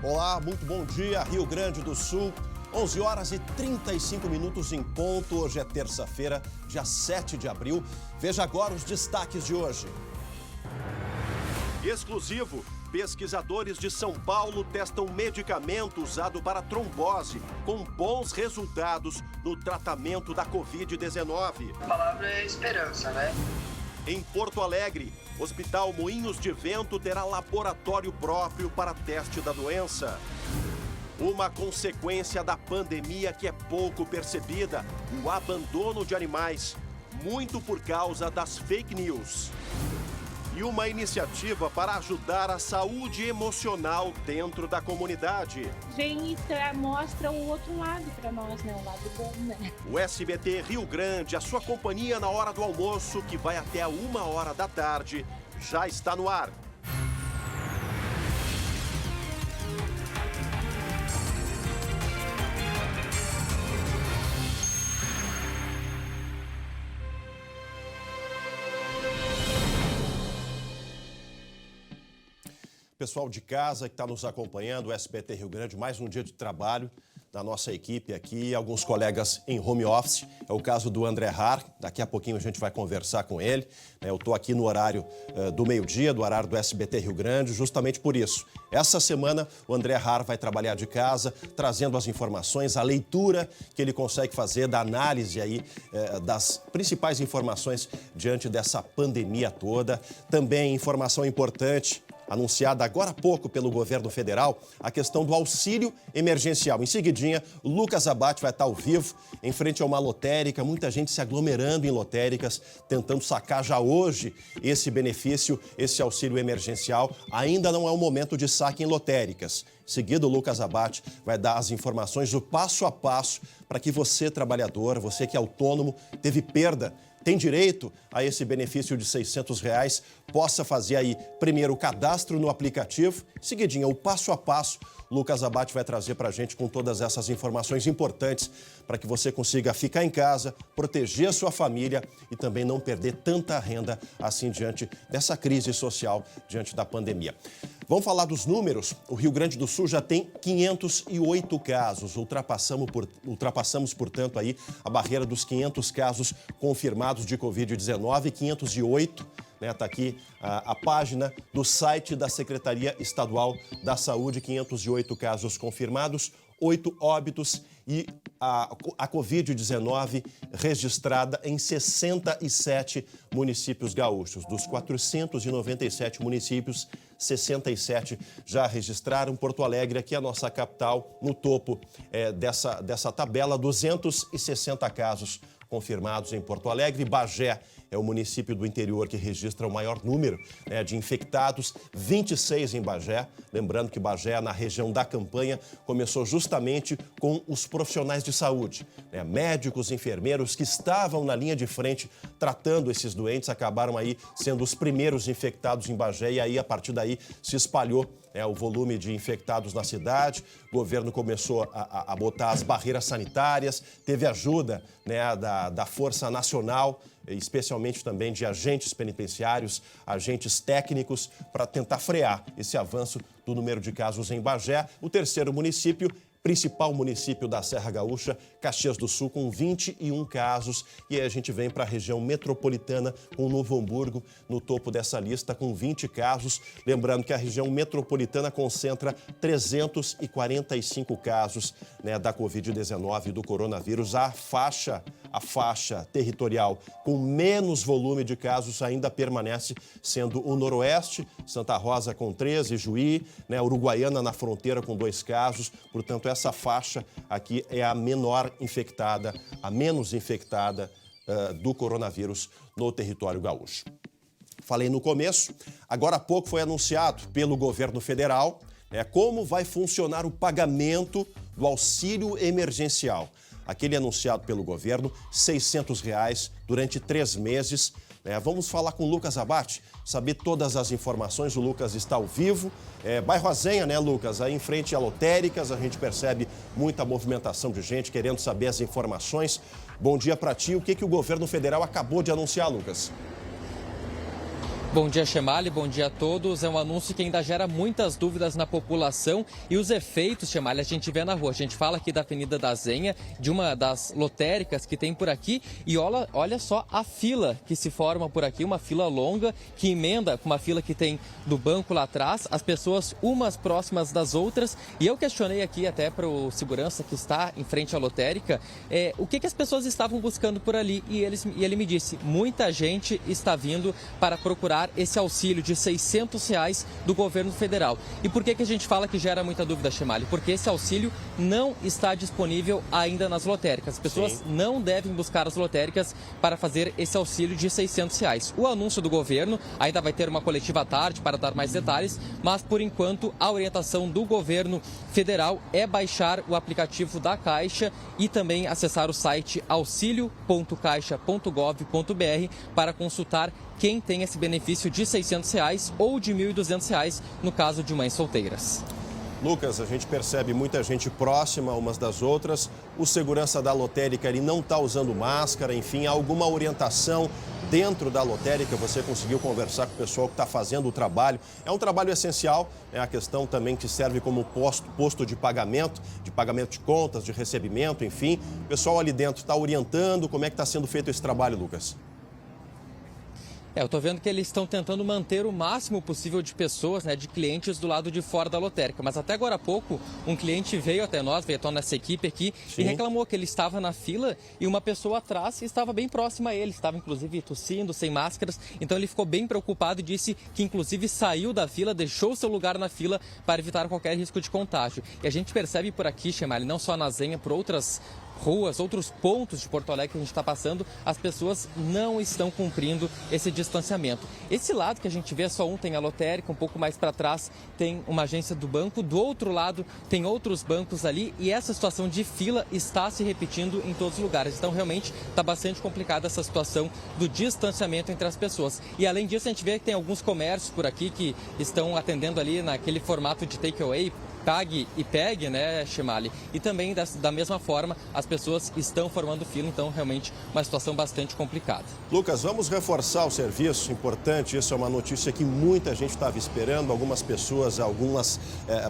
Olá, muito bom dia, Rio Grande do Sul. 11 horas e 35 minutos em ponto. Hoje é terça-feira, dia 7 de abril. Veja agora os destaques de hoje. Exclusivo. Pesquisadores de São Paulo testam medicamento usado para trombose, com bons resultados no tratamento da Covid-19. A palavra é esperança, né? Em Porto Alegre, Hospital Moinhos de Vento terá laboratório próprio para teste da doença. Uma consequência da pandemia que é pouco percebida, o abandono de animais, muito por causa das fake news. E uma iniciativa para ajudar a saúde emocional dentro da comunidade. Vem e mostra o outro lado para nós, né? O lado bom, né? O SBT Rio Grande, a sua companhia na hora do almoço, que vai até a 1h da tarde, já está no ar. Pessoal de casa que está nos acompanhando, o SBT Rio Grande, mais um dia de trabalho da nossa equipe aqui, alguns colegas em home office. É o caso do André Har, daqui a pouquinho a gente vai conversar com ele. Eu estou aqui no horário do meio-dia, do horário do SBT Rio Grande, justamente por isso. Essa semana o André Har vai trabalhar de casa, trazendo as informações, a leitura que ele consegue fazer da análise aí das principais informações diante dessa pandemia toda. Também informação importante, anunciada agora há pouco pelo governo federal, a questão do auxílio emergencial. Em seguidinha, o Lucas Abate vai estar ao vivo, em frente a uma lotérica, muita gente se aglomerando em lotéricas, tentando sacar já hoje esse benefício, esse auxílio emergencial. Ainda não é o momento de saque em lotéricas. Em seguida, o Lucas Abate vai dar as informações do passo a passo para que você, trabalhador, você que é autônomo, teve perda, tem direito a esse benefício de R$600, possa fazer aí primeiro o cadastro no aplicativo, seguidinho, o passo a passo, Lucas Abate vai trazer para a gente com todas essas informações importantes para que você consiga ficar em casa, proteger a sua família e também não perder tanta renda assim diante dessa crise social, diante da pandemia. Vamos falar dos números. O Rio Grande do Sul já tem 508 casos. Ultrapassamos, portanto, aí a barreira dos 500 casos confirmados de Covid-19, 508. Está aqui a página do site da Secretaria Estadual da Saúde, 508 casos confirmados, 8 óbitos e a Covid-19 registrada em 67 municípios gaúchos. Dos 497 municípios, 67 já registraram. Porto Alegre, aqui é a nossa capital, no topo dessa tabela, 260 casos confirmados em Porto Alegre. Bagé é o município do interior que registra o maior número de infectados, 26 em Bagé. Lembrando que Bagé, na região da campanha, começou justamente com os profissionais de saúde. Médicos, enfermeiros que estavam na linha de frente tratando esses doentes, acabaram aí sendo os primeiros infectados em Bagé e aí, a partir daí, se espalhou o volume de infectados na cidade. O governo começou a botar as barreiras sanitárias, teve ajuda da Força Nacional, especialmente também de agentes penitenciários, agentes técnicos, para tentar frear esse avanço do número de casos em Bagé. O terceiro município, principal município da Serra Gaúcha, Caxias do Sul, com 21 casos. E aí a gente vem para a região metropolitana, com Novo Hamburgo no topo dessa lista, com 20 casos. Lembrando que a região metropolitana concentra 345 casos da Covid-19 e do coronavírus. A faixa territorial com menos volume de casos ainda permanece sendo o Noroeste, Santa Rosa com 13, Juí, Uruguaiana na fronteira com 2 casos. Portanto, essa faixa aqui é a menor infectada, a menos infectada do coronavírus no território gaúcho. Falei no começo, agora há pouco foi anunciado pelo governo federal como vai funcionar o pagamento do auxílio emergencial. Aquele anunciado pelo governo, R$600 durante 3 meses. Vamos falar com o Lucas Abate, saber todas as informações. O Lucas está ao vivo. Bairro Azenha, Lucas? Aí em frente a lotéricas, a gente percebe muita movimentação de gente querendo saber as informações. Bom dia para ti. O que o governo federal acabou de anunciar, Lucas? Bom dia, Chemali, bom dia a todos. É um anúncio que ainda gera muitas dúvidas na população e os efeitos, Chemali, a gente vê na rua. A gente fala aqui da Avenida da Zenha, de uma das lotéricas que tem por aqui e olha só a fila que se forma por aqui, uma fila longa que emenda com uma fila que tem do banco lá atrás, as pessoas umas próximas das outras. E eu questionei aqui até para o segurança que está em frente à lotérica o que as pessoas estavam buscando por ali e ele me disse, muita gente está vindo para procurar esse auxílio de R$600 do governo federal. E por que a gente fala que gera muita dúvida, Chemali? Porque esse auxílio não está disponível ainda nas lotéricas. As pessoas não devem buscar as lotéricas para fazer esse auxílio de R$600. O anúncio do governo ainda vai ter uma coletiva à tarde para dar mais detalhes, mas por enquanto a orientação do governo federal é baixar o aplicativo da Caixa e também acessar o site auxilio.caixa.gov.br para consultar quem tem esse benefício de R$600 ou de R$1.200 no caso de mães solteiras. Lucas, a gente percebe muita gente próxima umas das outras. O segurança da lotérica ele não está usando máscara, enfim, alguma orientação dentro da lotérica? Você conseguiu conversar com o pessoal que está fazendo o trabalho? É um trabalho essencial, é a questão também que serve como posto de pagamento de contas, de recebimento, enfim. O pessoal ali dentro está orientando como é que está sendo feito esse trabalho, Lucas? Eu estou vendo que eles estão tentando manter o máximo possível de pessoas, de clientes do lado de fora da lotérica. Mas até agora há pouco, um cliente veio até nós, veio até nossa equipe aqui e reclamou que ele estava na fila e uma pessoa atrás estava bem próxima a ele. Estava, inclusive, tossindo, sem máscaras. Então, ele ficou bem preocupado e disse que, inclusive, saiu da fila, deixou seu lugar na fila para evitar qualquer risco de contágio. E a gente percebe por aqui, Chemali, não só na Zenha, por outras ruas, outros pontos de Porto Alegre que a gente está passando, as pessoas não estão cumprindo esse distanciamento. Esse lado que a gente vê, só um tem a lotérica, um pouco mais para trás tem uma agência do banco, do outro lado tem outros bancos ali e essa situação de fila está se repetindo em todos os lugares. Então, realmente, está bastante complicada essa situação do distanciamento entre as pessoas. E, além disso, a gente vê que tem alguns comércios por aqui que estão atendendo ali naquele formato de takeaway, pague e pegue, Chemali? E também, da mesma forma, as pessoas estão formando fila, então, realmente, uma situação bastante complicada. Lucas, vamos reforçar o serviço, importante, isso é uma notícia que muita gente estava esperando, algumas pessoas, algumas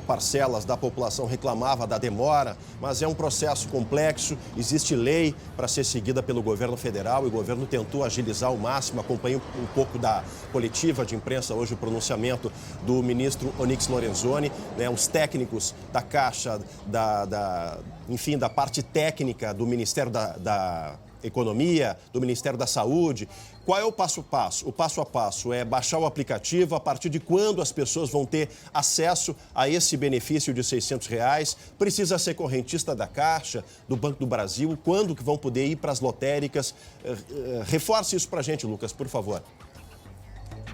parcelas da população reclamavam da demora, mas é um processo complexo, existe lei para ser seguida pelo governo federal e o governo tentou agilizar ao máximo, acompanhei um pouco da coletiva de imprensa hoje, o pronunciamento do ministro Onyx Lorenzoni, os técnicos da Caixa, enfim, da parte técnica do Ministério da Economia, do Ministério da Saúde. Qual é o passo a passo? O passo a passo é baixar o aplicativo, a partir de quando as pessoas vão ter acesso a esse benefício de R$600, precisa ser correntista da Caixa, do Banco do Brasil, quando que vão poder ir para as lotéricas? Reforce isso para a gente, Lucas, por favor.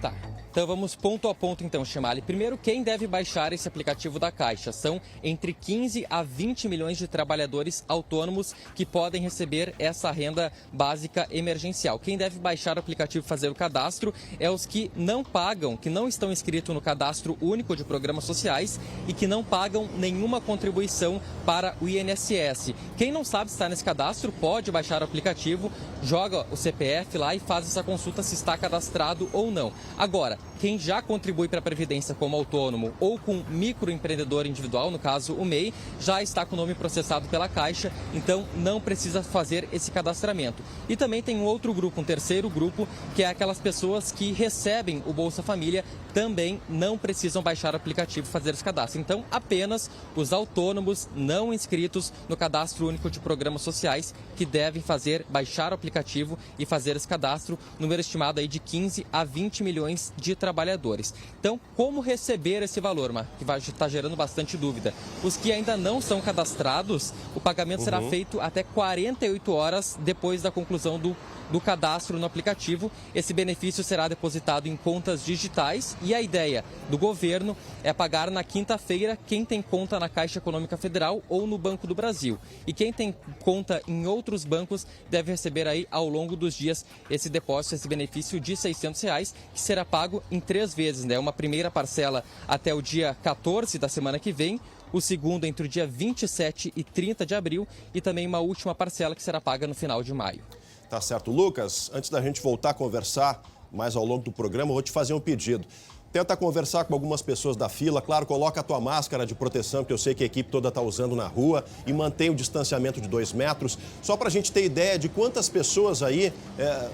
Tá. Então vamos ponto a ponto então, Chemali. Primeiro, quem deve baixar esse aplicativo da Caixa? São entre 15 a 20 milhões de trabalhadores autônomos que podem receber essa renda básica emergencial. Quem deve baixar o aplicativo e fazer o cadastro é os que não pagam, que não estão inscritos no cadastro único de programas sociais e que não pagam nenhuma contribuição para o INSS. Quem não sabe se está nesse cadastro pode baixar o aplicativo, joga o CPF lá e faz essa consulta se está cadastrado ou não. Agora, quem já contribui para a Previdência como autônomo ou com microempreendedor individual, no caso o MEI, já está com o nome processado pela Caixa, então não precisa fazer esse cadastramento. E também tem um outro grupo, um terceiro grupo, que é aquelas pessoas que recebem o Bolsa Família, também não precisam baixar o aplicativo e fazer esse cadastro. Então, apenas os autônomos não inscritos no Cadastro Único de Programas Sociais que devem baixar o aplicativo e fazer esse cadastro, número estimado aí de 15 a 20 milhões de trabalhadores. Então, como receber esse valor, que vai estar gerando bastante dúvida? Os que ainda não são cadastrados, o pagamento será feito até 48 horas depois da conclusão do cadastro no aplicativo. Esse benefício será depositado em contas digitais e a ideia do governo é pagar na quinta-feira quem tem conta na Caixa Econômica Federal ou no Banco do Brasil. E quem tem conta em outros bancos deve receber aí ao longo dos dias esse depósito, esse benefício de R$600, que será pago em 3 vezes, Uma primeira parcela até o dia 14 da semana que vem, o segundo entre o dia 27 e 30 de abril e também uma última parcela que será paga no final de maio. Tá certo. Lucas, antes da gente voltar a conversar mais ao longo do programa, eu vou te fazer um pedido. Tenta conversar com algumas pessoas da fila. Claro, coloca a tua máscara de proteção, que eu sei que a equipe toda está usando na rua, e mantém o distanciamento de 2 metros. Só para a gente ter ideia de quantas pessoas aí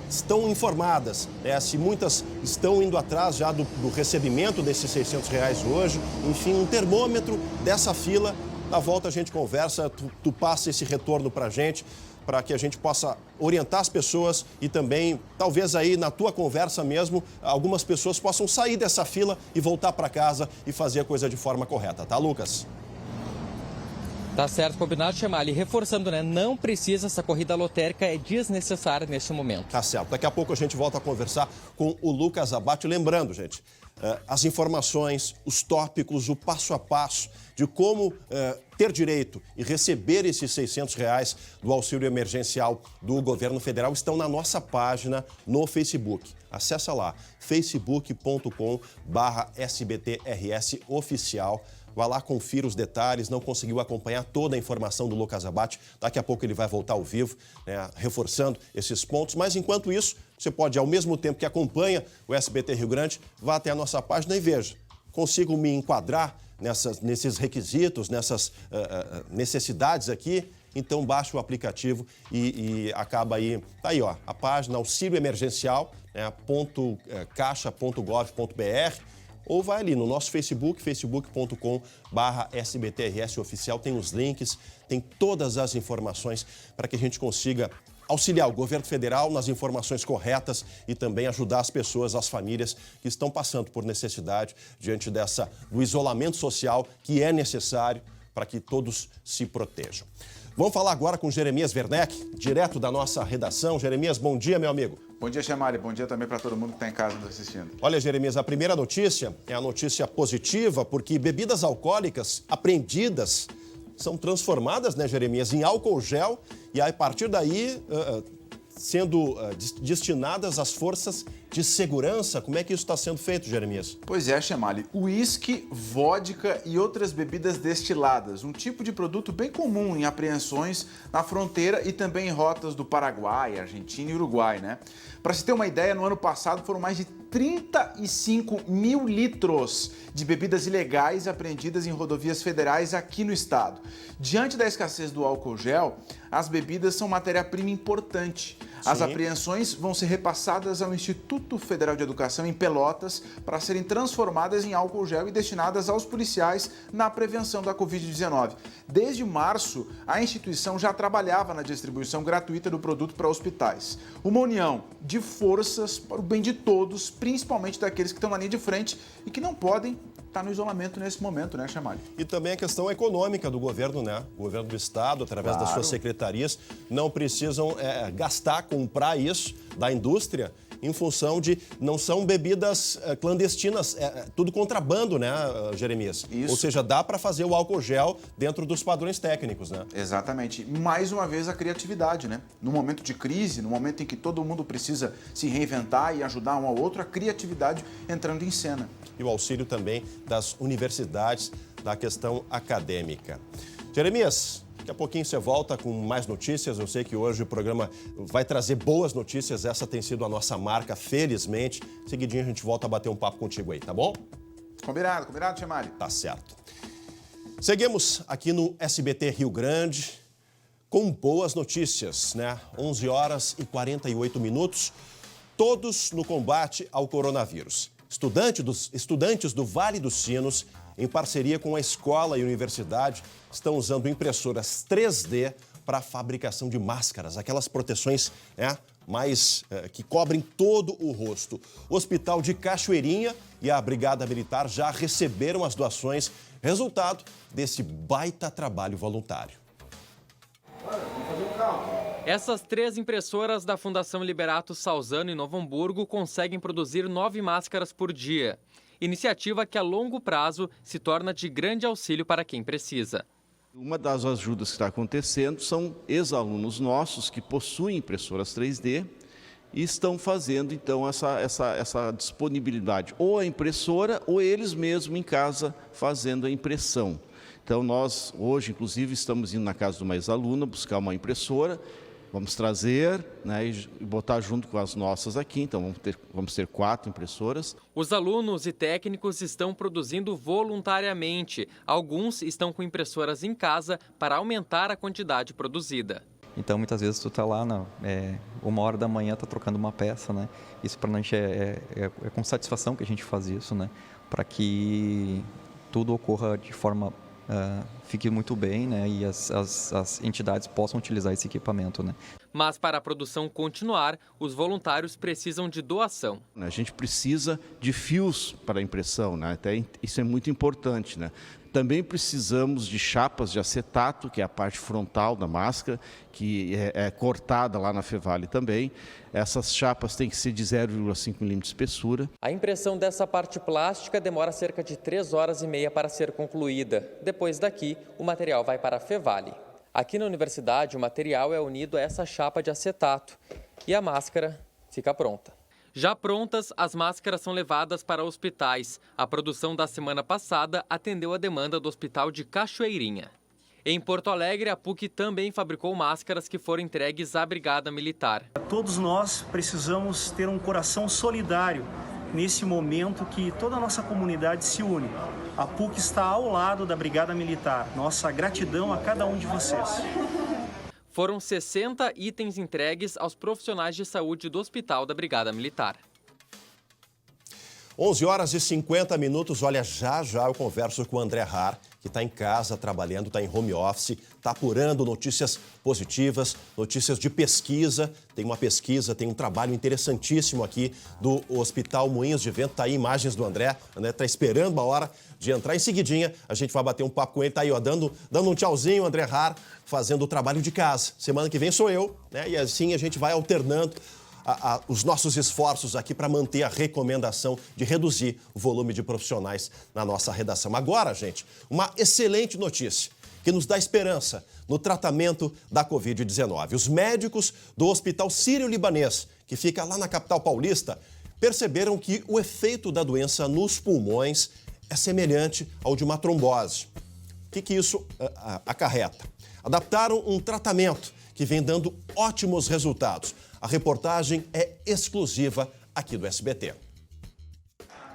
estão informadas. Se muitas estão indo atrás já do recebimento desses R$600 hoje. Enfim, um termômetro dessa fila. Na volta a gente conversa, tu passa esse retorno para a gente, para que a gente possa orientar as pessoas e também, talvez aí na tua conversa mesmo, algumas pessoas possam sair dessa fila e voltar para casa e fazer a coisa de forma correta, tá, Lucas? Tá certo, combinado, Chamali. Reforçando, né? Não precisa, essa corrida lotérica é desnecessária nesse momento. Tá certo. Daqui a pouco a gente volta a conversar com o Lucas Abate. Lembrando, gente, as informações, os tópicos, o passo a passo de como ter direito e receber esses R$600 do auxílio emergencial do governo federal estão na nossa página no Facebook. Acessa lá, facebook.com/SBTRS-oficial. Vai lá, confira os detalhes. Não conseguiu acompanhar toda a informação do Lucas Abate. Daqui a pouco ele vai voltar ao vivo, né, reforçando esses pontos. Mas, enquanto isso, você pode, ao mesmo tempo que acompanha o SBT Rio Grande, vá até a nossa página e veja. Consigo me enquadrar nesses requisitos, nessas necessidades aqui? Então, baixa o aplicativo e acaba aí. Tá aí, ó, a página Auxílio Emergencial, né, .caixa.gov.br. Ou vai ali no nosso Facebook, facebook.com/SBTRS-oficial, tem os links, tem todas as informações para que a gente consiga auxiliar o governo federal nas informações corretas e também ajudar as pessoas, as famílias que estão passando por necessidade diante do isolamento social que é necessário para que todos se protejam. Vamos falar agora com Jeremias Werneck, direto da nossa redação. Jeremias, bom dia, meu amigo. Bom dia, Chamali. Bom dia também para todo mundo que está em casa nos assistindo. Olha, Jeremias, a primeira notícia é a notícia positiva, porque bebidas alcoólicas apreendidas são transformadas, né, Jeremias, em álcool gel e a partir daí sendo destinadas às forças de segurança. Como é que isso está sendo feito, Jeremias? Pois é, Chamali. Uísque, vodka e outras bebidas destiladas. Um tipo de produto bem comum em apreensões na fronteira e também em rotas do Paraguai, Argentina e Uruguai, né? Para se ter uma ideia, no ano passado foram mais de 35 mil litros de bebidas ilegais apreendidas em rodovias federais aqui no estado. Diante da escassez do álcool gel, as bebidas são matéria-prima importante. As apreensões vão ser repassadas ao Instituto Federal de Educação em Pelotas para serem transformadas em álcool gel e destinadas aos policiais na prevenção da Covid-19. Desde março, a instituição já trabalhava na distribuição gratuita do produto para hospitais. Uma união de forças para o bem de todos, principalmente daqueles que estão na linha de frente e que não podem estar no isolamento nesse momento, né, Chamali? E também a questão econômica do governo, né? O governo do estado, através das suas secretarias, não precisam gastar, comprar isso da indústria em função de não são bebidas clandestinas, tudo contrabando, né, Jeremias? Isso. Ou seja, dá para fazer o álcool gel dentro dos padrões técnicos, né? Exatamente. Mais uma vez a criatividade, né? No momento de crise, no momento em que todo mundo precisa se reinventar e ajudar um ao outro, a criatividade entrando em cena. E o auxílio também das universidades da questão acadêmica. Jeremias, daqui a pouquinho você volta com mais notícias. Eu sei que hoje o programa vai trazer boas notícias. Essa tem sido a nossa marca, felizmente. Seguidinho a gente volta a bater um papo contigo aí, tá bom? Combinado, Chamali? Tá certo. Seguimos aqui no SBT Rio Grande com boas notícias, né? 11 horas e 48 minutos, todos no combate ao coronavírus. Estudantes do Vale dos Sinos, em parceria com a escola e universidade, estão usando impressoras 3D para a fabricação de máscaras, aquelas proteções, né, que cobrem todo o rosto. O Hospital de Cachoeirinha e a Brigada Militar já receberam as doações, resultado desse baita trabalho voluntário. Essas 3 impressoras da Fundação Liberato Salzano em Novo Hamburgo conseguem produzir 9 máscaras por dia. Iniciativa que a longo prazo se torna de grande auxílio para quem precisa. Uma das ajudas que está acontecendo são ex-alunos nossos que possuem impressoras 3D e estão fazendo então essa disponibilidade, ou a impressora ou eles mesmos em casa fazendo a impressão. Então nós hoje inclusive estamos indo na casa de uma ex-aluna buscar uma impressora Vamos trazer, né, e botar junto com as nossas aqui, então vamos ter 4 impressoras. Os alunos e técnicos estão produzindo voluntariamente. Alguns estão com impressoras em casa para aumentar a quantidade produzida. Então, muitas vezes, tu tá lá, 1h da manhã, tá trocando uma peça, né? Isso para a gente é com satisfação que a gente faz isso, né? Para que tudo ocorra de forma... fique muito bem, né? E as entidades possam utilizar esse equipamento, né? Mas para a produção continuar, os voluntários precisam de doação. A gente precisa de fios para a impressão, né? Até isso é muito importante, né? Também precisamos de chapas de acetato, que é a parte frontal da máscara, que é cortada lá na Fevale também. Essas chapas têm que ser de 0,5 milímetros de espessura. A impressão dessa parte plástica demora cerca de 3 horas e meia para ser concluída. Depois daqui, o material vai para a Fevale. Aqui na universidade, o material é unido a essa chapa de acetato e a máscara fica pronta. Já prontas, as máscaras são levadas para hospitais. A produção da semana passada atendeu a demanda do Hospital de Cachoeirinha. Em Porto Alegre, a PUC também fabricou máscaras que foram entregues à Brigada Militar. Todos nós precisamos ter um coração solidário nesse momento que toda a nossa comunidade se une. A PUC está ao lado da Brigada Militar. Nossa gratidão a cada um de vocês. Foram 60 itens entregues aos profissionais de saúde do Hospital da Brigada Militar. 11h50. Olha, já eu converso com o André Har, que está em casa trabalhando, está em home office, está apurando notícias positivas, notícias de pesquisa. Tem uma pesquisa, tem um trabalho interessantíssimo aqui do Hospital Moinhos de Vento. Está aí imagens do André. O André está esperando uma hora de entrar. Em seguidinha, a gente vai bater um papo com ele. Está aí, ó, dando um tchauzinho, André Har, fazendo o trabalho de casa. Semana que vem sou eu, né? E assim a gente vai alternando os nossos esforços aqui para manter a recomendação de reduzir o volume de profissionais na nossa redação. Agora, gente, uma excelente notícia que nos dá esperança no tratamento da Covid-19. Os médicos do Hospital Sírio-Libanês, que fica lá na capital paulista, perceberam que o efeito da doença nos pulmões é semelhante ao de uma trombose. O que isso acarreta? Adaptaram um tratamento que vem dando ótimos resultados. A reportagem é exclusiva aqui do SBT.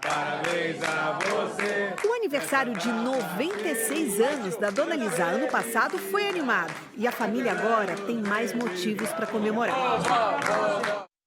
Parabéns a você! O aniversário de 96 anos da Dona Lisa ano passado foi animado. E a família agora tem mais motivos para comemorar.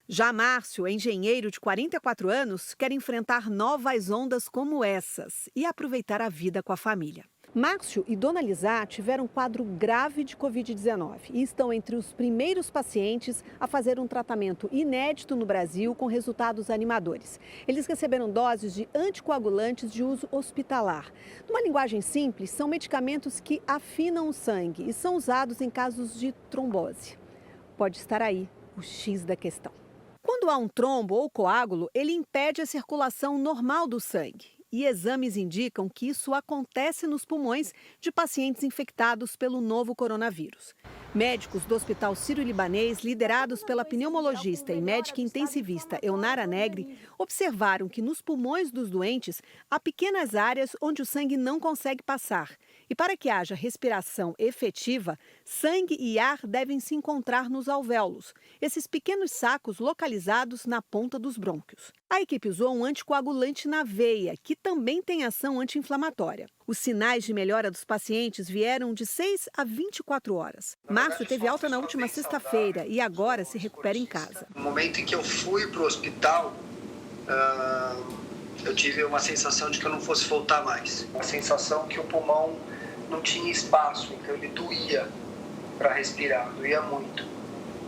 Já Márcio, engenheiro de 44 anos, quer enfrentar novas ondas como essas e aproveitar a vida com a família. Márcio e Dona Lisa tiveram um quadro grave de Covid-19 e estão entre os primeiros pacientes a fazer um tratamento inédito no Brasil com resultados animadores. Eles receberam doses de anticoagulantes de uso hospitalar. Numa linguagem simples, são medicamentos que afinam o sangue e são usados em casos de trombose. Pode estar aí o X da questão. Quando há um trombo ou coágulo, ele impede a circulação normal do sangue. E exames indicam que isso acontece nos pulmões de pacientes infectados pelo novo coronavírus. Médicos do Hospital Sírio-Libanês, liderados pela pneumologista e médica intensivista Eunara Negri, observaram que nos pulmões dos doentes há pequenas áreas onde o sangue não consegue passar. E para que haja respiração efetiva, sangue e ar devem se encontrar nos alvéolos, esses pequenos sacos localizados na ponta dos brônquios. A equipe usou um anticoagulante na veia, que também tem ação anti-inflamatória. Os sinais de melhora dos pacientes vieram de 6 a 24 horas. Márcio teve alta na última sexta-feira e agora se recupera em casa. No momento em que eu fui para o hospital, eu tive uma sensação de que eu não fosse voltar mais. Uma sensação que o pulmão não tinha espaço, então ele doía para respirar, doía muito.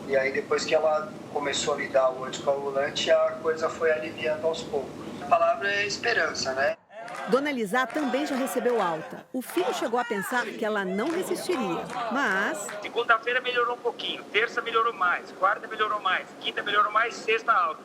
E aí depois que ela começou a me dar o anticoagulante, a coisa foi aliviando aos poucos. A palavra é esperança, né? Dona Lisa também já recebeu alta. O filho chegou a pensar que ela não resistiria, mas... Segunda-feira melhorou um pouquinho, terça melhorou mais, quarta melhorou mais, quinta melhorou mais, sexta alta.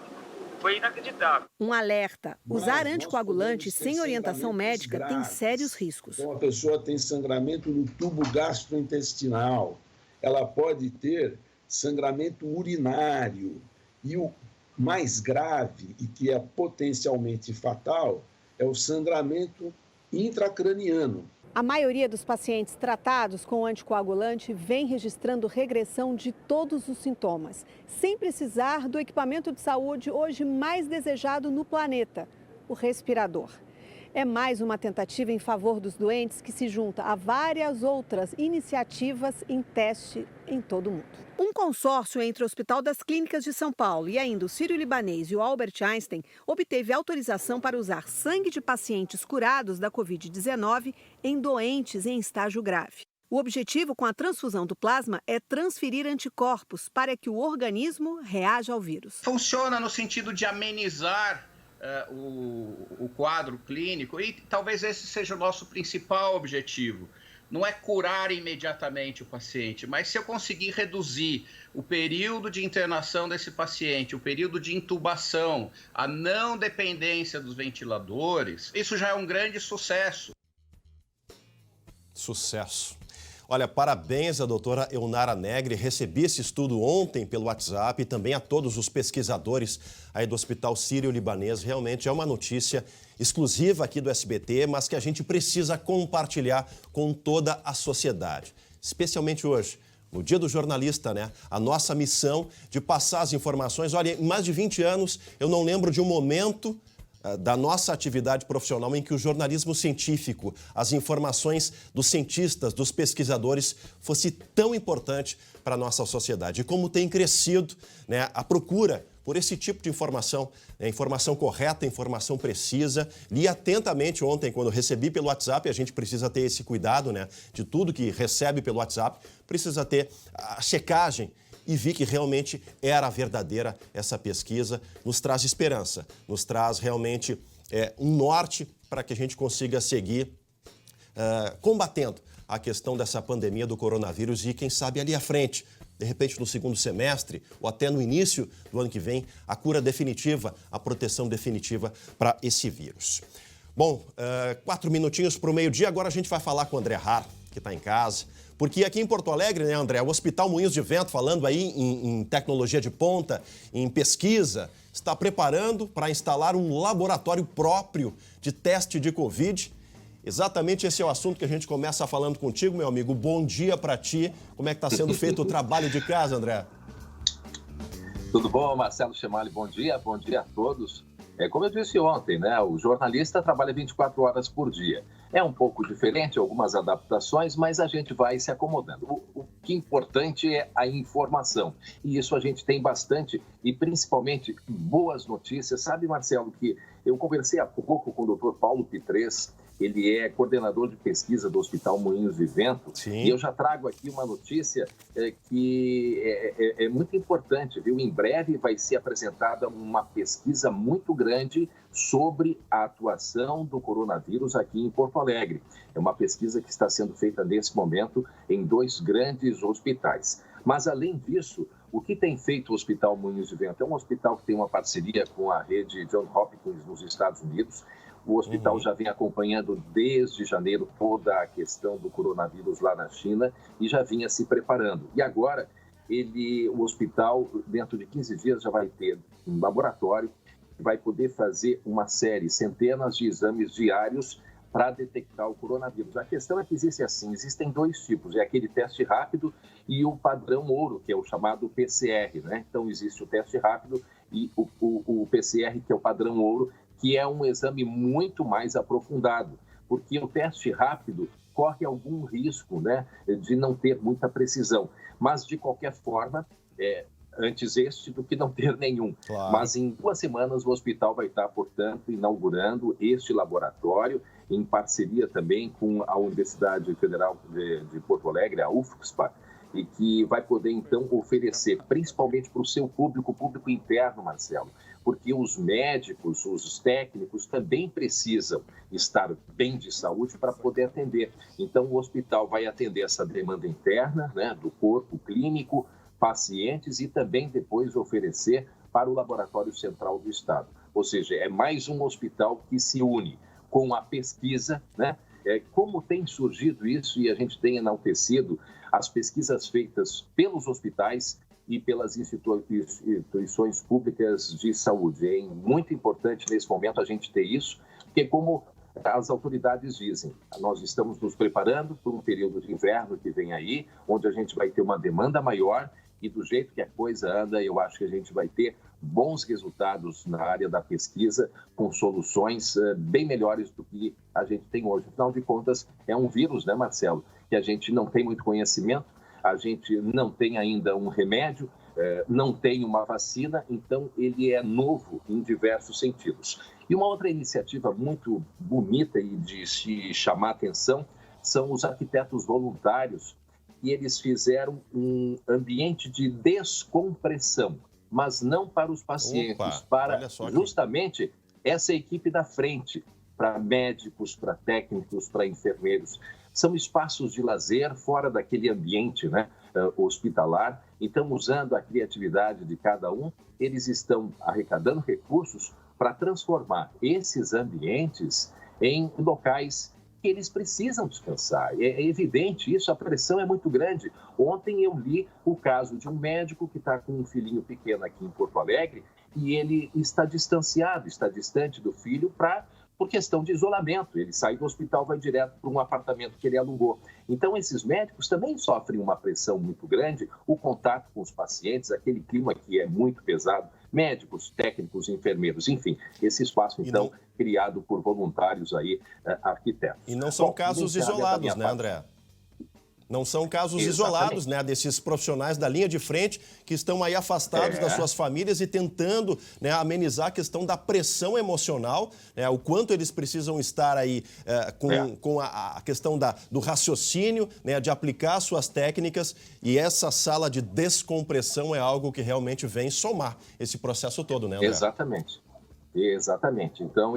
Foi inacreditável. Um alerta: usar anticoagulantes sem orientação médica tem sérios riscos. Então, a pessoa tem sangramento no tubo gastrointestinal, ela pode ter sangramento urinário. E o mais grave, e que é potencialmente fatal, é o sangramento intracraniano. A maioria dos pacientes tratados com anticoagulante vem registrando regressão de todos os sintomas, sem precisar do equipamento de saúde hoje mais desejado no planeta, o respirador. É mais uma tentativa em favor dos doentes que se junta a várias outras iniciativas em teste em todo o mundo. Um consórcio entre o Hospital das Clínicas de São Paulo e ainda o Sírio-Libanês e o Albert Einstein obteve autorização para usar sangue de pacientes curados da Covid-19 em doentes em estágio grave. O objetivo com a transfusão do plasma é transferir anticorpos para que o organismo reaja ao vírus. Funciona no sentido de amenizar o quadro clínico e talvez esse seja o nosso principal objetivo. Não é curar imediatamente o paciente, mas se eu conseguir reduzir o período de internação desse paciente, o período de intubação, a não dependência dos ventiladores, isso já é um grande sucesso. Sucesso. Olha, parabéns à doutora Eunara Negri. Recebi esse estudo ontem pelo WhatsApp e também a todos os pesquisadores aí do Hospital Sírio-Libanês. Realmente é uma notícia exclusiva aqui do SBT, mas que a gente precisa compartilhar com toda a sociedade. Especialmente hoje, no Dia do Jornalista, né? A nossa missão de passar as informações. Olha, em mais de 20 anos, eu não lembro de um momento da nossa atividade profissional em que o jornalismo científico, as informações dos cientistas, dos pesquisadores, fosse tão importante para a nossa sociedade. E como tem crescido, né, a procura por esse tipo de informação, né, informação correta, informação precisa. Li atentamente ontem, quando recebi pelo WhatsApp, a gente precisa ter esse cuidado, né, de tudo que recebe pelo WhatsApp, precisa ter a checagem. E vi que realmente era verdadeira essa pesquisa, nos traz esperança, nos traz realmente um norte para que a gente consiga seguir combatendo a questão dessa pandemia do coronavírus e, quem sabe, ali à frente, de repente no segundo semestre ou até no início do ano que vem, a cura definitiva, a proteção definitiva para esse vírus. Bom, 4 minutinhos para o meio-dia, agora a gente vai falar com o André Har, que está em casa. Porque aqui em Porto Alegre, né, André, o Hospital Moinhos de Vento, falando aí em tecnologia de ponta, em pesquisa, está preparando para instalar um laboratório próprio de teste de Covid. Exatamente esse é o assunto que a gente começa falando contigo, meu amigo. Bom dia para ti. Como é que está sendo feito o trabalho de casa, André? Tudo bom, Marcelo Chemali? Bom dia a todos. Como eu disse ontem, né, o jornalista trabalha 24 horas por dia. É um pouco diferente, algumas adaptações, mas a gente vai se acomodando. O que é importante é a informação. E isso a gente tem bastante, e principalmente boas notícias. Sabe, Marcelo, que eu conversei há pouco com o Dr. Paulo Pitres, ele é coordenador de pesquisa do Hospital Moinhos de Vento. Sim. E eu já trago aqui uma notícia que é muito importante, viu? Em breve vai ser apresentada uma pesquisa muito grande sobre a atuação do coronavírus aqui em Porto Alegre. É uma pesquisa que está sendo feita nesse momento em 2 grandes hospitais. Mas, além disso, o que tem feito o Hospital Moinhos de Vento? É um hospital que tem uma parceria com a rede Johns Hopkins nos Estados Unidos. O hospital já vem acompanhando desde janeiro toda a questão do coronavírus lá na China e já vinha se preparando. E agora, o hospital, dentro de 15 dias, já vai ter um laboratório que vai poder fazer uma série, centenas de exames diários para detectar o coronavírus. A questão é que existem 2 tipos, é aquele teste rápido e o padrão ouro, que é o chamado PCR, né? Então, existe o teste rápido e o PCR, que é o padrão ouro, que é um exame muito mais aprofundado, porque o teste rápido corre algum risco, né, de não ter muita precisão. Mas, de qualquer forma, antes este do que não ter nenhum. Claro. Mas em 2 semanas o hospital vai estar, portanto, inaugurando este laboratório, em parceria também com a Universidade Federal de Porto Alegre, a UFSPA, e que vai poder, então, oferecer, principalmente para o seu público interno, Marcelo, porque os médicos, os técnicos também precisam estar bem de saúde para poder atender. Então, o hospital vai atender essa demanda interna, né, do corpo clínico, pacientes e também depois oferecer para o Laboratório Central do Estado. Ou seja, é mais um hospital que se une com a pesquisa, né? Como tem surgido isso e a gente tem enaltecido as pesquisas feitas pelos hospitais e pelas instituições públicas de saúde. É muito importante nesse momento a gente ter isso, porque como as autoridades dizem, nós estamos nos preparando para um período de inverno que vem aí, onde a gente vai ter uma demanda maior e do jeito que a coisa anda, eu acho que a gente vai ter bons resultados na área da pesquisa, com soluções bem melhores do que a gente tem hoje. Afinal de contas, é um vírus, né, Marcelo, que a gente não tem muito conhecimento, a gente não tem ainda um remédio, não tem uma vacina, então ele é novo em diversos sentidos. E uma outra iniciativa muito bonita e de se chamar atenção são os arquitetos voluntários, e eles fizeram um ambiente de descompressão, mas não para os pacientes, para justamente essa equipe da frente, para médicos, para técnicos, para enfermeiros. São espaços de lazer fora daquele ambiente, né, hospitalar. Então, usando a criatividade de cada um, eles estão arrecadando recursos para transformar esses ambientes em locais que eles precisam descansar. É evidente isso, a pressão é muito grande. Ontem eu li o caso de um médico que está com um filhinho pequeno aqui em Porto Alegre e ele está distanciado, está distante do filho por questão de isolamento. Ele sai do hospital, vai direto para um apartamento que ele alugou. Então, esses médicos também sofrem uma pressão muito grande, o contato com os pacientes, aquele clima que é muito pesado, médicos, técnicos, enfermeiros, enfim, esse espaço, então, criado por voluntários aí, arquitetos. E não são casos isolados, né, André? Não são casos isolados, né, desses profissionais da linha de frente que estão aí afastados das suas famílias e tentando, né, amenizar a questão da pressão emocional, né, o quanto eles precisam estar aí com a questão do raciocínio, né, de aplicar suas técnicas, e essa sala de descompressão é algo que realmente vem somar esse processo todo, né, André? Exatamente. Então,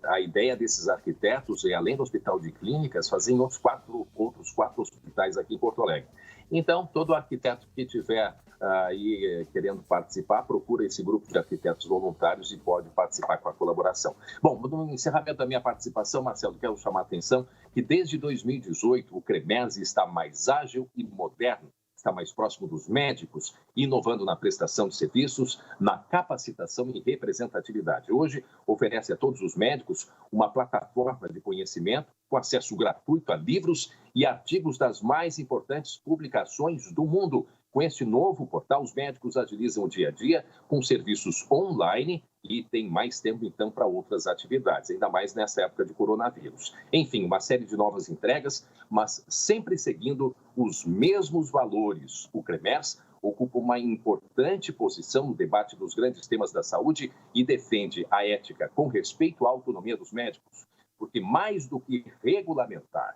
a ideia desses arquitetos é, além do Hospital de Clínicas, fazer em outros quatro hospitais aqui em Porto Alegre. Então, todo arquiteto que tiver aí querendo participar, procura esse grupo de arquitetos voluntários e pode participar com a colaboração. Bom, no encerramento da minha participação, Marcelo, quero chamar a atenção que desde 2018 o CREMERS está mais ágil e moderno, está mais próximo dos médicos, inovando na prestação de serviços, na capacitação e representatividade. Hoje, oferece a todos os médicos uma plataforma de conhecimento com acesso gratuito a livros e artigos das mais importantes publicações do mundo. Com este novo portal, os médicos agilizam o dia a dia com serviços online e tem mais tempo, então, para outras atividades, ainda mais nessa época de coronavírus. Enfim, uma série de novas entregas, mas sempre seguindo os mesmos valores. O CREMERS ocupa uma importante posição no debate dos grandes temas da saúde e defende a ética com respeito à autonomia dos médicos, porque mais do que regulamentar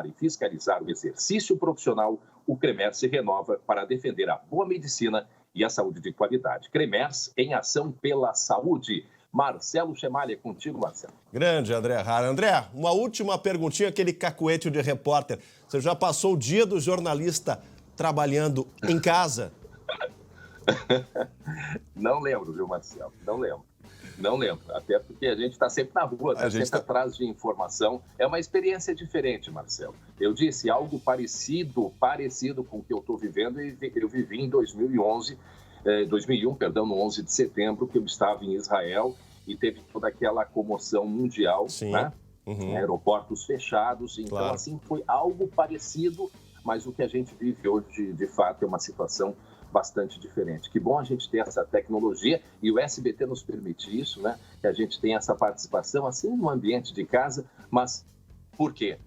e fiscalizar o exercício profissional, o CREMERS se renova para defender a boa medicina e a saúde de qualidade. CREMERS em ação pela saúde. Marcelo Chemalha, contigo, Marcelo. Grande, André Harr. André, uma última perguntinha, aquele cacuete de repórter. Você já passou o dia do jornalista trabalhando em casa? Não lembro, viu, Marcelo? Não lembro, até porque a gente está sempre na rua, está sempre atrás de informação. É uma experiência diferente, Marcelo. Eu disse algo parecido com o que eu estou vivendo, e eu vivi em 2001, no 11 de setembro, que eu estava em Israel e teve toda aquela comoção mundial, né? Aeroportos fechados. Então, assim, foi algo parecido, mas o que a gente vive hoje, de fato, é uma situação bastante diferente. Que bom a gente ter essa tecnologia e o SBT nos permite isso, né? Que a gente tem essa participação assim no ambiente de casa, mas por quê?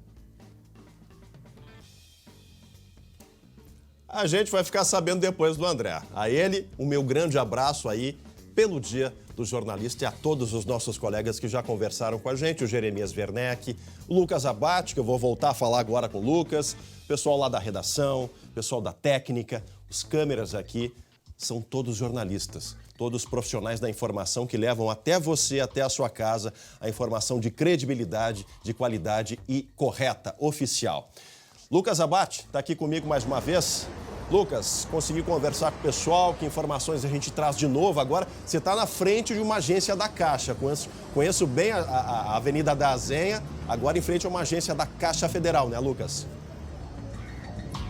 A gente vai ficar sabendo depois do André. A ele, o meu grande abraço aí pelo Dia do Jornalista e a todos os nossos colegas que já conversaram com a gente, o Jeremias Werneck, o Lucas Abate, que eu vou voltar a falar agora com o Lucas, o pessoal lá da redação, o pessoal da técnica, os câmeras aqui, são todos jornalistas, todos profissionais da informação que levam até você, até a sua casa, a informação de credibilidade, de qualidade e correta, oficial. Lucas Abate está aqui comigo mais uma vez. Lucas, consegui conversar com o pessoal, que informações a gente traz de novo agora. Você está na frente de uma agência da Caixa, conheço bem a Avenida da Azenha, agora em frente a uma agência da Caixa Federal, né, Lucas?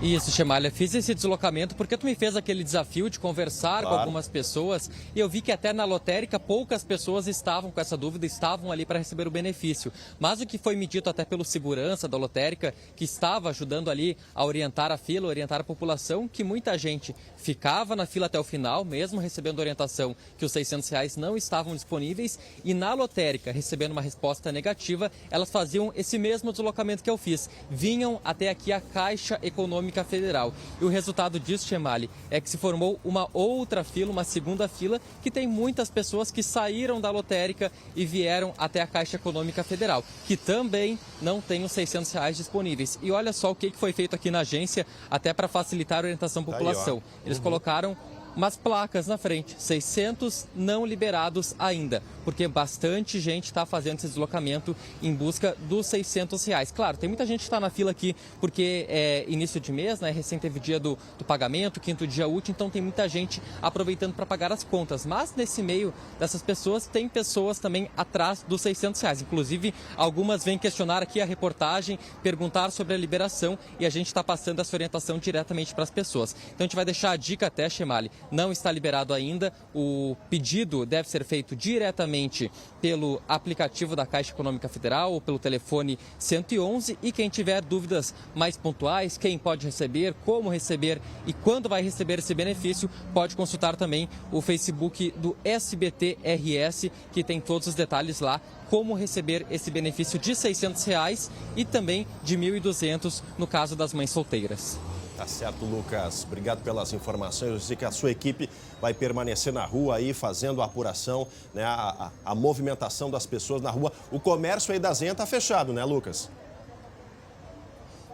Isso, Chemalha, fiz esse deslocamento porque tu me fez aquele desafio de conversar com algumas pessoas e eu vi que até na lotérica poucas pessoas estavam com essa dúvida, estavam ali para receber o benefício. Mas o que foi me dito até pelo segurança da lotérica, que estava ajudando ali a orientar a fila, orientar a população, que muita gente ficava na fila até o final, mesmo recebendo orientação que os R$600 não estavam disponíveis, e na lotérica, recebendo uma resposta negativa, elas faziam esse mesmo deslocamento que eu fiz, vinham até aqui a Caixa Econômica Federal. E o resultado disso, Chemali, é que se formou uma outra fila, uma segunda fila, que tem muitas pessoas que saíram da lotérica e vieram até a Caixa Econômica Federal, que também não tem os R$600 disponíveis. E olha só o que foi feito aqui na agência, até para facilitar a orientação à população. Eles colocaram umas placas na frente, 600 não liberados ainda, porque bastante gente está fazendo esse deslocamento em busca dos R$600. Claro, tem muita gente que está na fila aqui porque é início de mês, né? Recém teve dia do pagamento, quinto dia útil, então tem muita gente aproveitando para pagar as contas. Mas nesse meio dessas pessoas, tem pessoas também atrás dos R$600. Inclusive, algumas vêm questionar aqui a reportagem, perguntar sobre a liberação e a gente está passando essa orientação diretamente para as pessoas. Então a gente vai deixar a dica até, Chemali, não está liberado ainda. O pedido deve ser feito diretamente pelo aplicativo da Caixa Econômica Federal ou pelo telefone 111. E quem tiver dúvidas mais pontuais, quem pode receber, como receber e quando vai receber esse benefício, pode consultar também o Facebook do SBT-RS, que tem todos os detalhes lá, como receber esse benefício de R$600 e também de R$1.200 no caso das mães solteiras. Tá certo, Lucas. Obrigado pelas informações. Eu sei que a sua equipe vai permanecer na rua aí, fazendo a apuração, né, a movimentação das pessoas na rua. O comércio aí da Zenha tá fechado, né, Lucas?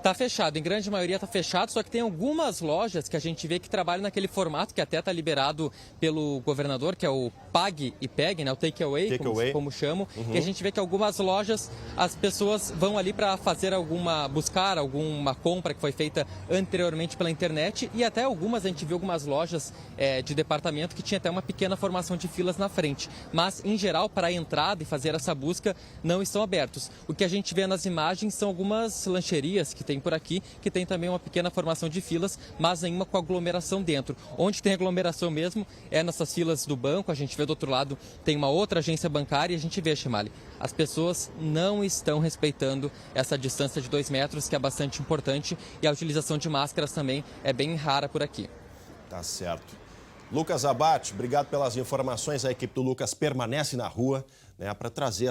Tá fechado, em grande maioria tá fechado, só que tem algumas lojas que a gente vê que trabalham naquele formato que até tá liberado pelo governador, que é o Pague e Pegue, né, o Take Away, como chamam, que a gente vê que algumas lojas, as pessoas vão ali para fazer buscar alguma compra que foi feita anteriormente pela internet, e até algumas, a gente viu algumas lojas de departamento que tinha até uma pequena formação de filas na frente, mas em geral para a entrada e fazer essa busca não estão abertos. O que a gente vê nas imagens são algumas lancherias que tem por aqui, que tem também uma pequena formação de filas, mas nenhuma com aglomeração dentro. Onde tem aglomeração mesmo é nessas filas do banco. A gente vê do outro lado, tem uma outra agência bancária e a gente vê, Chemali, as pessoas não estão respeitando essa distância de 2 metros, que é bastante importante, e a utilização de máscaras também é bem rara por aqui. Tá certo. Lucas Abate, obrigado pelas informações. A equipe do Lucas permanece na rua, né, para trazer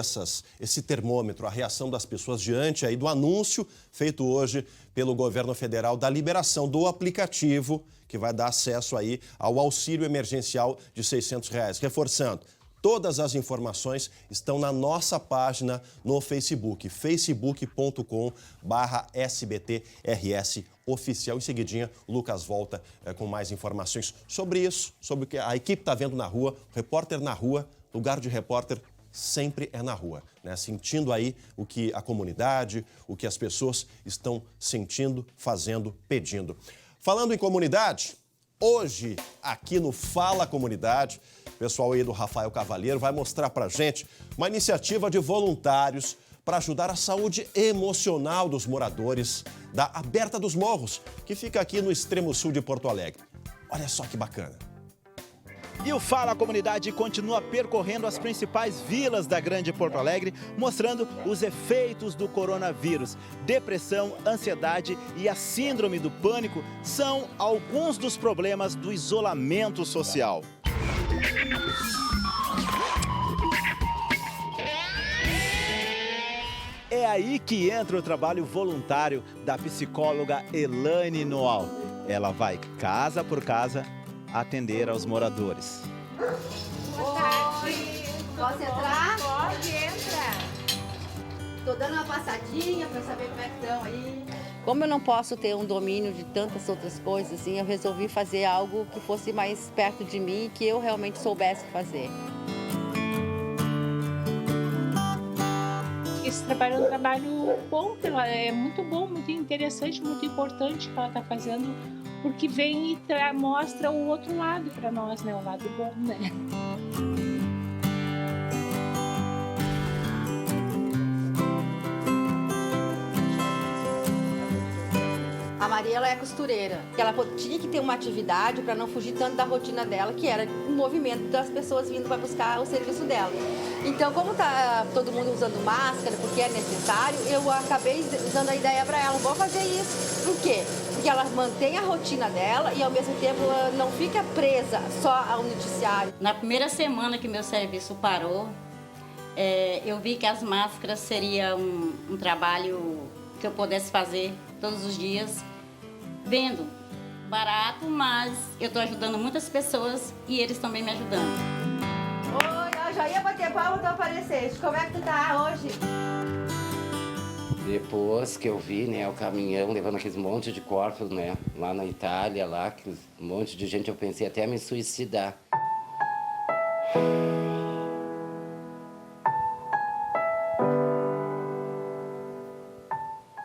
esse termômetro, a reação das pessoas diante aí do anúncio feito hoje pelo governo federal da liberação do aplicativo que vai dar acesso aí ao auxílio emergencial de R$600. Reforçando, todas as informações estão na nossa página no Facebook, facebook.com/SBTRS oficial. Em seguidinha, o Lucas volta com mais informações sobre isso, sobre o que a equipe está vendo na rua. Repórter na rua, lugar de repórter sempre é na rua, né? Sentindo aí o que a comunidade, o que as pessoas estão sentindo, fazendo, pedindo. Falando em comunidade, hoje, aqui no Fala Comunidade, o pessoal aí do Rafael Cavalheiro vai mostrar pra gente uma iniciativa de voluntários para ajudar a saúde emocional dos moradores da Aberta dos Morros, que fica aqui no extremo sul de Porto Alegre. Olha só que bacana. E o Fala Comunidade continua percorrendo as principais vilas da Grande Porto Alegre, mostrando os efeitos do coronavírus. Depressão, ansiedade e a síndrome do pânico são alguns dos problemas do isolamento social. É aí que entra o trabalho voluntário da psicóloga Elaine Noal. Ela vai casa por casa atender aos moradores. Boa tarde. Posso entrar? Pode, entra. Tô dando uma passadinha para saber como é que estão aí. Como eu não posso ter um domínio de tantas outras coisas, assim, eu resolvi fazer algo que fosse mais perto de mim e que eu realmente soubesse fazer. Esse trabalho é um trabalho bom, é muito bom, muito interessante, muito importante que ela está fazendo, porque vem e mostra o outro lado para nós, né? O lado bom, né? A A Maria, ela é costureira. Ela tinha que ter uma atividade para não fugir tanto da rotina dela, que era o movimento das pessoas vindo para buscar o serviço dela. Então, como tá todo mundo usando máscara, porque é necessário, eu acabei dando a ideia para ela, vou fazer isso. Por quê? Porque ela mantém a rotina dela e, ao mesmo tempo, ela não fica presa só ao noticiário. Na primeira semana que meu serviço parou, eu vi que as máscaras seria um trabalho que eu pudesse fazer todos os dias, vendo barato, mas eu estou ajudando muitas pessoas e eles também me ajudando. Oi, eu já ia bater palma, tu apareceste. Como é que tu tá hoje? Depois que eu vi, né, o caminhão levando aqueles monte de corpos, né, lá na Itália, lá, um monte de gente, eu pensei até em me suicidar.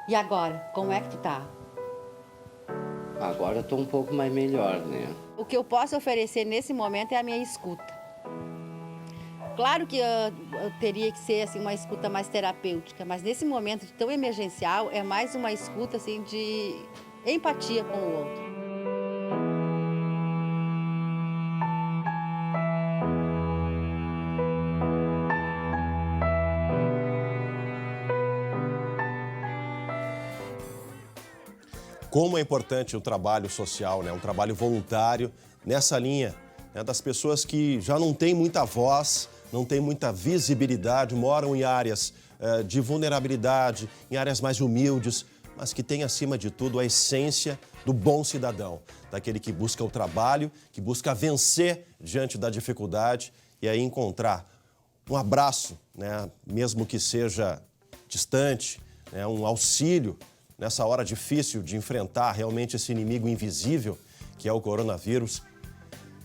E agora, como é que tu tá? Agora eu tô um pouco mais melhor, né? O que eu posso oferecer nesse momento é a minha escuta. Claro que eu teria que ser assim, uma escuta mais terapêutica, mas nesse momento tão emergencial é mais uma escuta assim, de empatia com o outro. Como é importante o trabalho social, né? Um trabalho voluntário nessa linha, né? Das pessoas que já não têm muita voz, não têm muita visibilidade, moram em áreas de vulnerabilidade, em áreas mais humildes, mas que têm, acima de tudo, a essência do bom cidadão, daquele que busca o trabalho, que busca vencer diante da dificuldade e aí encontrar um abraço, né? Mesmo que seja distante, né? Um auxílio nessa hora difícil de enfrentar realmente esse inimigo invisível, que é o coronavírus,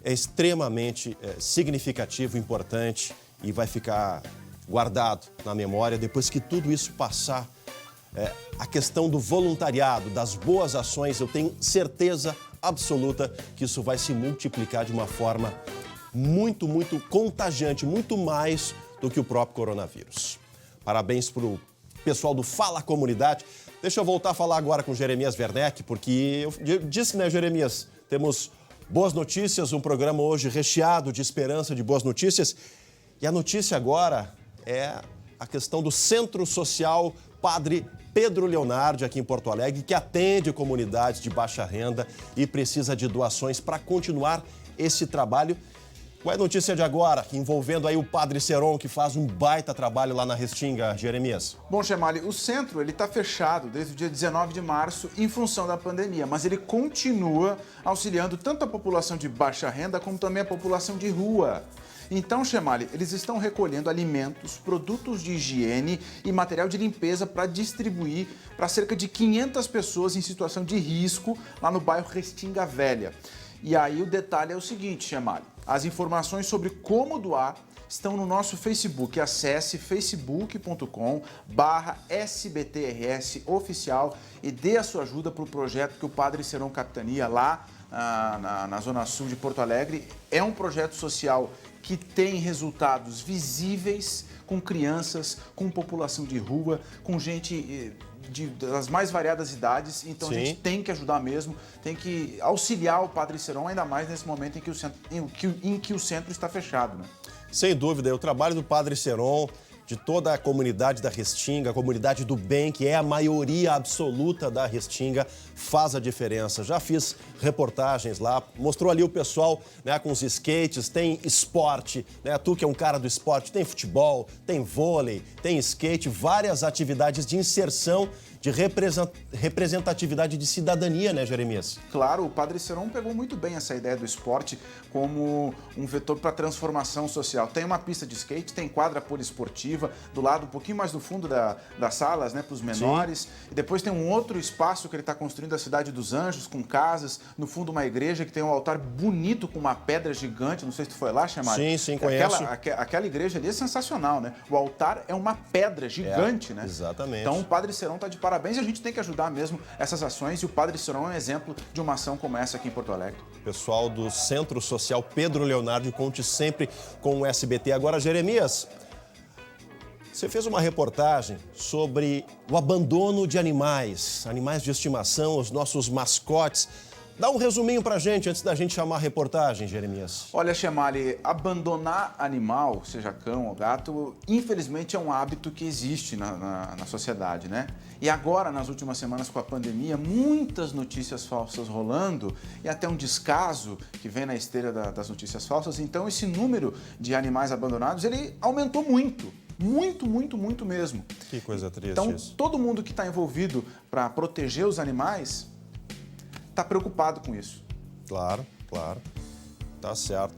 é extremamente significativo, importante e vai ficar guardado na memória depois que tudo isso passar. A questão do voluntariado, das boas ações, eu tenho certeza absoluta que isso vai se multiplicar de uma forma muito, muito contagiante, muito mais do que o próprio coronavírus. Parabéns para o pessoal do Fala Comunidade. Deixa eu voltar a falar agora com Jeremias Werneck, porque eu disse, né, Jeremias, temos boas notícias, um programa hoje recheado de esperança, de boas notícias. E a notícia agora é a questão do Centro Social Padre Pedro Leonardi, aqui em Porto Alegre, que atende comunidades de baixa renda e precisa de doações para continuar esse trabalho. Qual é a notícia de agora, envolvendo aí o Padre Seron, que faz um baita trabalho lá na Restinga, Jeremias? Bom, Chemali, o centro está fechado desde o dia 19 de março em função da pandemia, mas ele continua auxiliando tanto a população de baixa renda como também a população de rua. Então, Chemali, eles estão recolhendo alimentos, produtos de higiene e material de limpeza para distribuir para cerca de 500 pessoas em situação de risco lá no bairro Restinga Velha. E aí o detalhe é o seguinte, Chemali, as informações sobre como doar estão no nosso Facebook. Acesse facebook.com/SBTRS oficial e dê a sua ajuda para o projeto que o Padre Seron capitania lá na Zona Sul de Porto Alegre. É um projeto social que tem resultados visíveis com crianças, com população de rua, com gente das mais variadas idades. Então, Sim. A gente tem que ajudar mesmo, tem que auxiliar o Padre Seron, ainda mais nesse momento em que o centro está fechado, né? Sem dúvida, o trabalho do Padre Seron, de toda a comunidade da Restinga, a comunidade do bem, que é a maioria absoluta da Restinga, faz a diferença. Já fiz reportagens lá, mostrou ali o pessoal, né, com os skates, tem esporte, né? Tu que é um cara do esporte, tem futebol, tem vôlei, tem skate, várias atividades de inserção, de representatividade de cidadania, né, Jeremias? Claro, o Padre Seron pegou muito bem essa ideia do esporte como um vetor para transformação social. Tem uma pista de skate, tem quadra poliesportiva do lado, um pouquinho mais do fundo das salas, né, para os menores. Sim. E depois tem um outro espaço que ele está construindo, a Cidade dos Anjos, com casas, no fundo uma igreja que tem um altar bonito com uma pedra gigante. Não sei se tu foi lá, Chamado. Sim, conheço. Aquela igreja ali é sensacional, né? O altar é uma pedra gigante, né? Exatamente. Então o Padre Seron está de parabéns e a gente tem que ajudar mesmo essas ações, e o Padre Seron é um exemplo de uma ação como essa aqui em Porto Alegre. Pessoal do Centro Social Pedro Leonardi, conte sempre com o SBT. Agora, Jeremias, Você fez uma reportagem sobre o abandono de animais de estimação, os nossos mascotes. Dá um resuminho pra gente antes da gente chamar a reportagem, Jeremias. Olha, Chemali, abandonar animal, seja cão ou gato, infelizmente é um hábito que existe na sociedade, né? E agora, nas últimas semanas com a pandemia, muitas notícias falsas rolando e até um descaso que vem na esteira das notícias falsas. Então, esse número de animais abandonados, ele aumentou muito. Muito mesmo. Que coisa triste então, isso. Todo mundo que está envolvido para proteger os animais está preocupado com isso. Claro. Tá certo.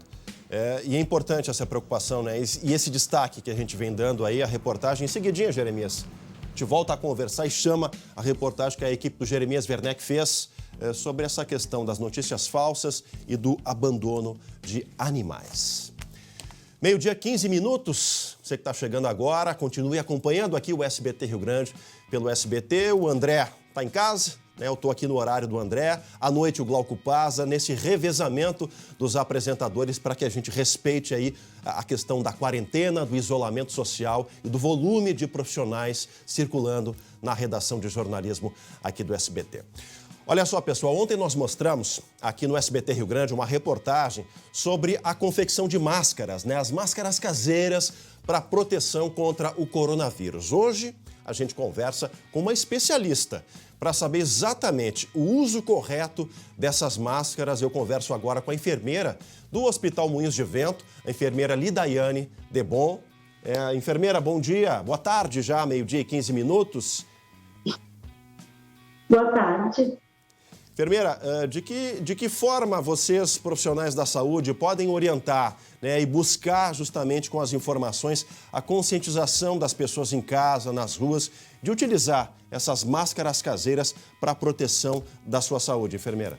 E é importante essa preocupação, né? E esse destaque que a gente vem dando aí, a reportagem. Em seguidinha, Jeremias, a gente volta a conversar e chama a reportagem que a equipe do Jeremias Werneck fez sobre essa questão das notícias falsas e do abandono de animais. 12h15. Você que está chegando agora, continue acompanhando aqui o SBT Rio Grande pelo SBT. O André está em casa, né? Eu estou aqui no horário do André. À noite o Glauco Paza, nesse revezamento dos apresentadores para que a gente respeite aí a questão da quarentena, do isolamento social e do volume de profissionais circulando na redação de jornalismo aqui do SBT. Olha só, pessoal, ontem nós mostramos aqui no SBT Rio Grande uma reportagem sobre a confecção de máscaras, né? As máscaras caseiras para proteção contra o coronavírus. Hoje a gente conversa com uma especialista para saber exatamente o uso correto dessas máscaras. Eu converso agora com a enfermeira do Hospital Moinhos de Vento, a enfermeira Lidaiane Debon. Enfermeira, bom dia. Boa tarde já, 12h15. Boa tarde. Enfermeira, de que forma vocês, profissionais da saúde, podem orientar, né, e buscar justamente com as informações a conscientização das pessoas em casa, nas ruas, de utilizar essas máscaras caseiras para a proteção da sua saúde, enfermeira?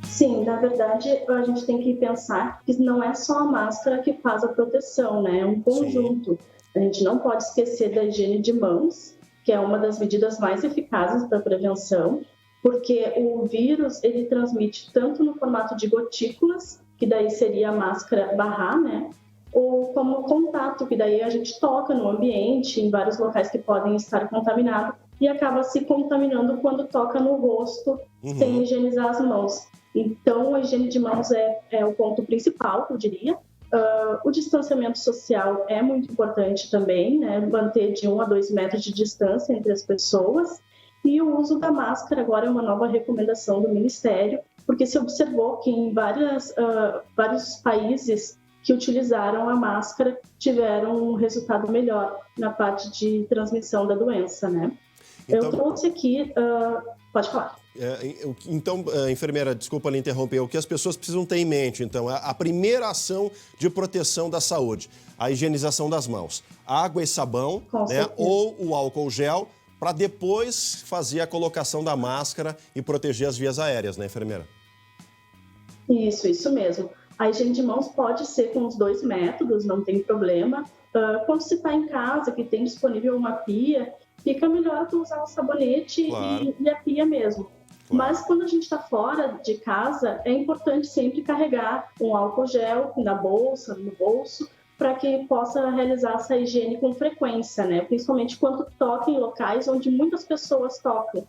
Sim, na verdade, a gente tem que pensar que não é só a máscara que faz a proteção, né? É um conjunto. Sim. A gente não pode esquecer da higiene de mãos, que é uma das medidas mais eficazes para a prevenção, porque o vírus, ele transmite tanto no formato de gotículas, que daí seria a máscara barrar, né? Ou como contato, que daí a gente toca no ambiente, em vários locais que podem estar contaminados, e acaba se contaminando quando toca no rosto, sem higienizar as mãos. Então, a higiene de mãos é o ponto principal, eu diria. O distanciamento social é muito importante também, né? Manter de 1 a 2 metros de distância entre as pessoas. E o uso da máscara agora é uma nova recomendação do Ministério, porque se observou que em vários países que utilizaram a máscara tiveram um resultado melhor na parte de transmissão da doença, né? Então, eu trouxe aqui... pode falar. Então, enfermeira, desculpa lhe interromper, o que as pessoas precisam ter em mente, então, é a primeira ação de proteção da saúde, a higienização das mãos, água e sabão, né, ou o álcool gel, para depois fazer a colocação da máscara e proteger as vias aéreas, né, enfermeira? Isso mesmo. A higiene de mãos pode ser com os 2 métodos, não tem problema. Quando você está em casa, que tem disponível uma pia, fica melhor tu usar o sabonete e a pia mesmo. Mas quando a gente está fora de casa, é importante sempre carregar um álcool gel na bolsa, no bolso, para que possa realizar essa higiene com frequência, né? Principalmente quando toca em locais onde muitas pessoas tocam.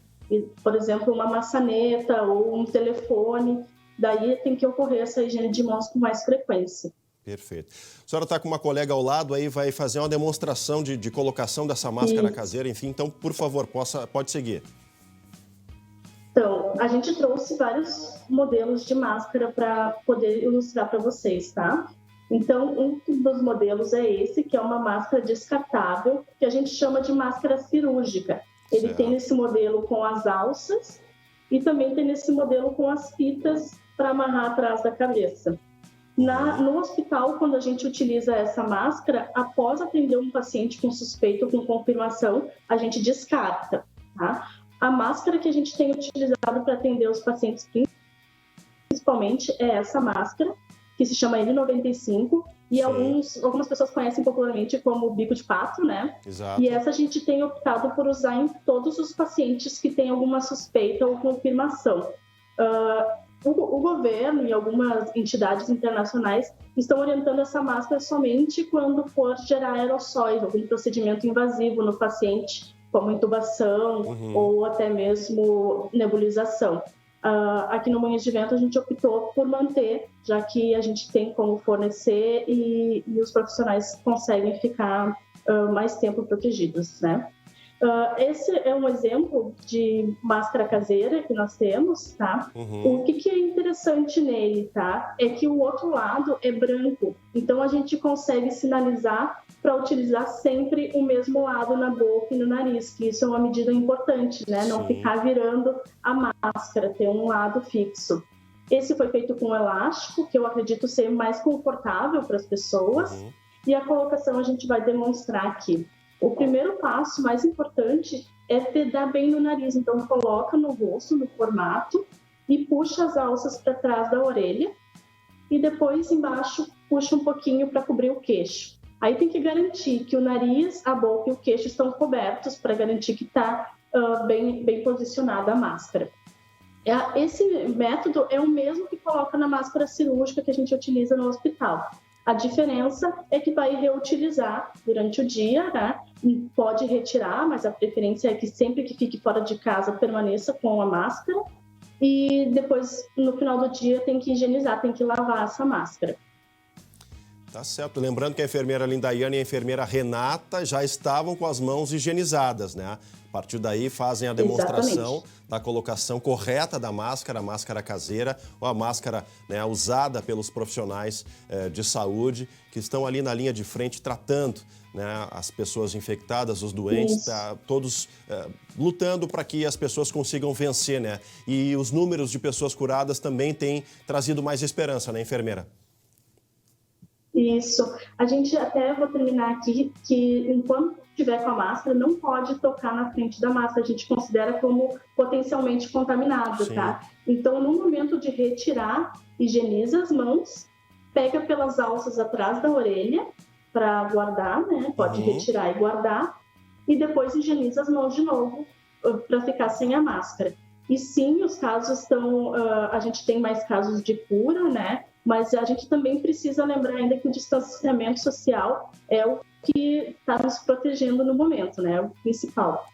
Por exemplo, uma maçaneta ou um telefone. Daí tem que ocorrer essa higiene de mãos com mais frequência. Perfeito. A senhora está com uma colega ao lado aí, vai fazer uma demonstração de colocação dessa máscara caseira, enfim. Então, por favor, pode seguir. Então, a gente trouxe vários modelos de máscara para poder ilustrar para vocês, tá? Então, um dos modelos é esse, que é uma máscara descartável, que a gente chama de máscara cirúrgica. Ele tem nesse modelo com as alças e também tem nesse modelo com as fitas para amarrar atrás da cabeça. No hospital, quando a gente utiliza essa máscara, após atender um paciente com suspeito ou com confirmação, a gente descarta, tá? A máscara que a gente tem utilizado para atender os pacientes principalmente é essa máscara, que se chama N95, e algumas pessoas conhecem popularmente como bico de pato, né? Exato. E essa a gente tem optado por usar em todos os pacientes que têm alguma suspeita ou confirmação. o governo e algumas entidades internacionais estão orientando essa máscara somente quando for gerar aerossóis, algum procedimento invasivo no paciente, como intubação ou até mesmo nebulização. Aqui no Moinhos de Vento a gente optou por manter, já que a gente tem como fornecer e os profissionais conseguem ficar mais tempo protegidos, né? Esse é um exemplo de máscara caseira que nós temos, tá? O que é interessante nele, tá? É que o outro lado é branco, então a gente consegue sinalizar para utilizar sempre o mesmo lado na boca e no nariz, que isso é uma medida importante, né? Não ficar virando a máscara, ter um lado fixo. Esse foi feito com elástico, que eu acredito ser mais confortável para as pessoas, e a colocação a gente vai demonstrar aqui. O primeiro passo mais importante é pedar bem no nariz, então coloca no rosto, no formato, e puxa as alças para trás da orelha, e depois embaixo puxa um pouquinho para cobrir o queixo. Aí tem que garantir que o nariz, a boca e o queixo estão cobertos para garantir que está bem posicionada a máscara. Esse método é o mesmo que coloca na máscara cirúrgica que a gente utiliza no hospital. A diferença é que vai reutilizar durante o dia, né? Pode retirar, mas a preferência é que sempre que fique fora de casa permaneça com a máscara. E depois, no final do dia, tem que higienizar, tem que lavar essa máscara. Tá certo. Lembrando que a enfermeira Lindaiane e a enfermeira Renata já estavam com as mãos higienizadas, né? A partir daí fazem a demonstração da colocação correta da máscara, a máscara caseira ou a máscara, né, usada pelos profissionais de saúde que estão ali na linha de frente tratando, né, as pessoas infectadas, os doentes, todos lutando para que as pessoas consigam vencer, né? E os números de pessoas curadas também têm trazido mais esperança, né, enfermeira? Isso. A gente até vou terminar aqui que enquanto estiver com a máscara, não pode tocar na frente da máscara. A gente considera como potencialmente contaminado, tá? Então, no momento de retirar, higieniza as mãos, pega pelas alças atrás da orelha para guardar, né? Pode retirar e guardar. E depois higieniza as mãos de novo para ficar sem a máscara. E sim, os casos estão... a gente tem mais casos de cura, né? Mas a gente também precisa lembrar ainda que o distanciamento social é o que está nos protegendo no momento, né? É o principal.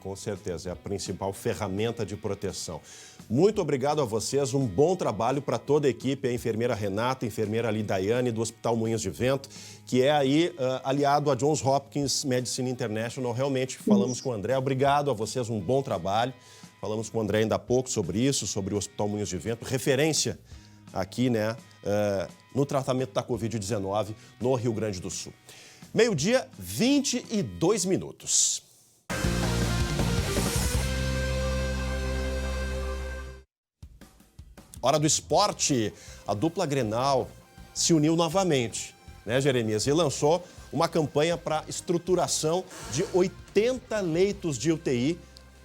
Com certeza, é a principal ferramenta de proteção. Muito obrigado a vocês, um bom trabalho para toda a equipe, a enfermeira Renata, a enfermeira Lindaiane do Hospital Moinhos de Vento, que é aí aliado a Johns Hopkins Medicine International. Realmente falamos com o André, obrigado a vocês, um bom trabalho. Falamos com o André ainda há pouco sobre isso, sobre o Hospital Moinhos de Vento, referência aqui, né, no tratamento da Covid-19 no Rio Grande do Sul. 12h22. Hora do esporte. A dupla Grenal se uniu novamente, né, Jeremias? E lançou uma campanha para estruturação de 80 leitos de UTI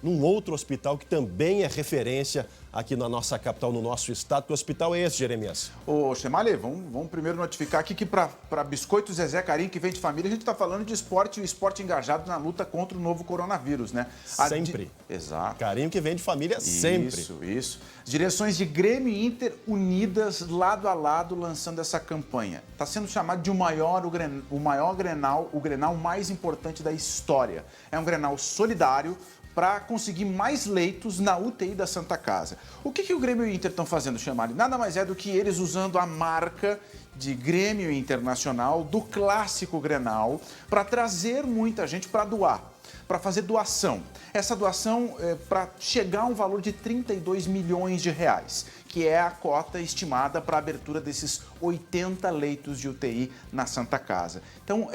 num outro hospital que também é referência aqui na nossa capital, no nosso estado. Que hospital é esse, Jeremias? Ô, Chemale, vamos primeiro notificar aqui que para Biscoito Zezé Carinho, que vem de família, a gente está falando de esporte e o esporte engajado na luta contra o novo coronavírus, né? Sempre. Exato. Carinho que vem de família sempre. Isso. Direções de Grêmio e Inter unidas lado a lado lançando essa campanha. Está sendo chamado de o maior Grenal, o Grenal mais importante da história. É um Grenal solidário para conseguir mais leitos na UTI da Santa Casa. O que o Grêmio e o Inter estão fazendo, Chemale? Nada mais é do que eles usando a marca de Grêmio Internacional, do clássico Grenal, para trazer muita gente para doar, para fazer doação. Essa doação é para chegar a um valor de 32 milhões de reais, que é a cota estimada para a abertura desses 80 leitos de UTI na Santa Casa. Então,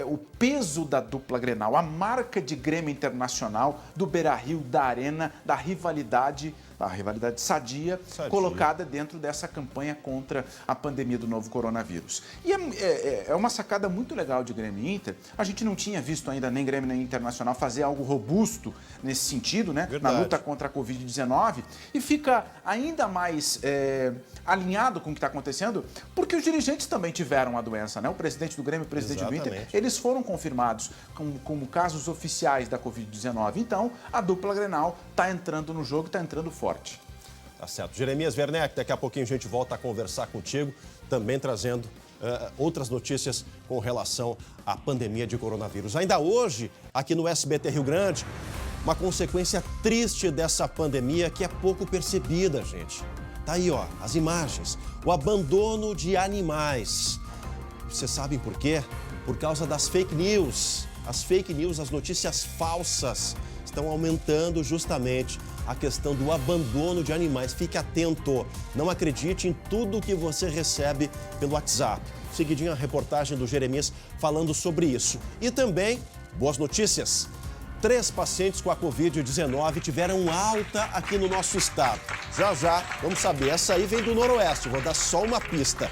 o peso da dupla Grenal, a marca de Grêmio Internacional, do Beira-Rio, da Arena, da rivalidade sadia, colocada dentro dessa campanha contra a pandemia do novo coronavírus. E é uma sacada muito legal de Grêmio e Inter. A gente não tinha visto ainda nem Grêmio nem Internacional fazer algo robusto nesse sentido, né? Na luta contra a Covid-19, e fica ainda mais alinhado com o que está acontecendo, porque os dirigentes também tiveram a doença, né? O presidente do Grêmio e o presidente do Inter, eles foram confirmados como casos oficiais da Covid-19. Então, a dupla Grenal está entrando no jogo, está entrando forte. Tá certo. Jeremias Werneck, daqui a pouquinho a gente volta a conversar contigo, também trazendo outras notícias com relação à pandemia de coronavírus. Ainda hoje, aqui no SBT Rio Grande, uma consequência triste dessa pandemia que é pouco percebida, gente. Tá aí, ó, as imagens. O abandono de animais. Vocês sabem por quê? Por causa das fake news. As fake news, as notícias falsas, estão aumentando justamente a questão do abandono de animais. Fique atento, não acredite em tudo que você recebe pelo WhatsApp. Seguidinho a reportagem do Jeremias falando sobre isso. E também, boas notícias, 3 pacientes com a Covid-19 tiveram alta aqui no nosso estado. Já, vamos saber, essa aí vem do Noroeste, vou dar só uma pista.